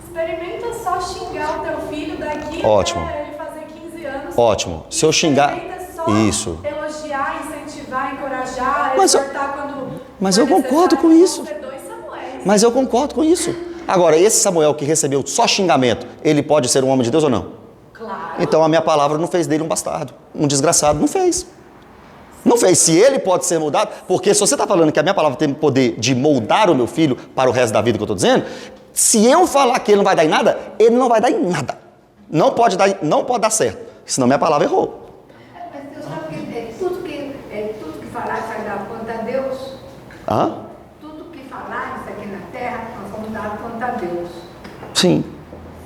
experimenta só xingar o teu filho daqui até ele fazer 15 anos. Ótimo. Se eu xingar... Só isso. Elogiar, incentivar, encorajar, mas exortar quando... Mas eu concordo com isso. Samuéis. Mas eu concordo com isso. Agora, esse Samuel que recebeu só xingamento, ele pode ser um homem de Deus ou não? Claro. Então a minha palavra não fez dele um bastardo, um desgraçado. Não fez. Não fez. Se ele pode ser moldado, porque se você está falando que a minha palavra tem o poder de moldar o meu filho para o resto da vida que eu estou dizendo, se eu falar que ele não vai dar em nada, ele não vai dar em nada. Não pode dar certo. Senão minha palavra errou. Mas Deus sabe que tudo que falar vai dar conta a Deus. Hã? Tudo que falarmos aqui na terra, nós vamos dar conta a Deus. Sim.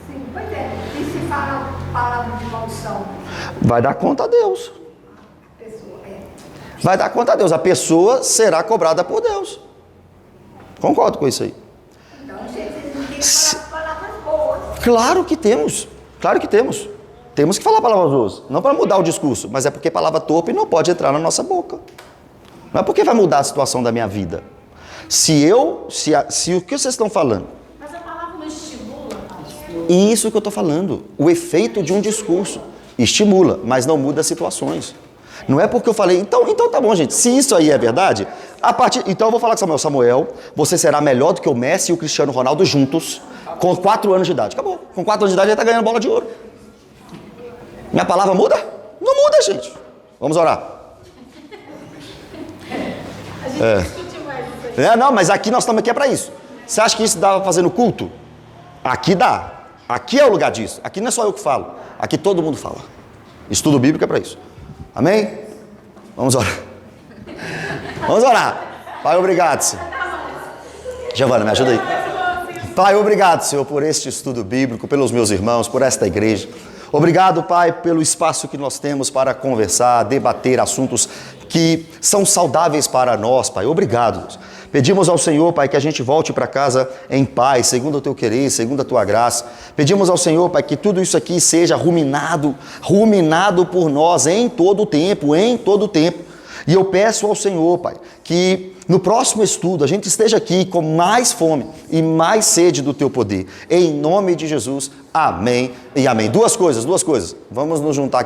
Sim, pois é. E se fala palavra de maldição? Vai dar conta a Deus. A pessoa Vai dar conta a Deus. A pessoa será cobrada por Deus. Concordo com isso aí. Então, gente, vocês não têm que falar palavras boas. Claro que temos. Claro que temos. Temos que falar palavras boas. Não para mudar o discurso, mas é porque palavra torpe não pode entrar na nossa boca. Não é porque vai mudar a situação da minha vida. Se o que vocês estão falando... Mas a palavra não estimula, pastor. Isso que eu estou falando. O efeito de um discurso. Estimula, mas não muda as situações. Não é porque eu falei, então tá bom, gente. Se isso aí é verdade, então eu vou falar com Samuel, você será melhor do que o Messi e o Cristiano Ronaldo juntos, com 4 anos de idade. Acabou. Com 4 anos de idade ele está ganhando bola de ouro. Minha palavra muda? Não muda, gente. Vamos orar. A gente discute mais isso aí. Não, mas aqui nós estamos aqui para isso. Você acha que isso dá fazendo culto? Aqui dá. Aqui é o lugar disso. Aqui não é só eu que falo. Aqui todo mundo fala. Estudo bíblico é para isso. Amém? Vamos orar. Vamos orar. Pai, obrigado, Senhor. Giovana, me ajuda aí. Pai, obrigado, Senhor, por este estudo bíblico, pelos meus irmãos, por esta igreja. Obrigado, Pai, pelo espaço que nós temos para conversar, debater assuntos que são saudáveis para nós, Pai. Obrigado, Deus. Pedimos ao Senhor, Pai, que a gente volte para casa em paz, segundo o Teu querer, segundo a Tua graça. Pedimos ao Senhor, Pai, que tudo isso aqui seja ruminado por nós em todo o tempo. E eu peço ao Senhor, Pai, que no próximo estudo a gente esteja aqui com mais fome e mais sede do Teu poder. Em nome de Jesus, amém e amém. Duas coisas. Vamos nos juntar aqui.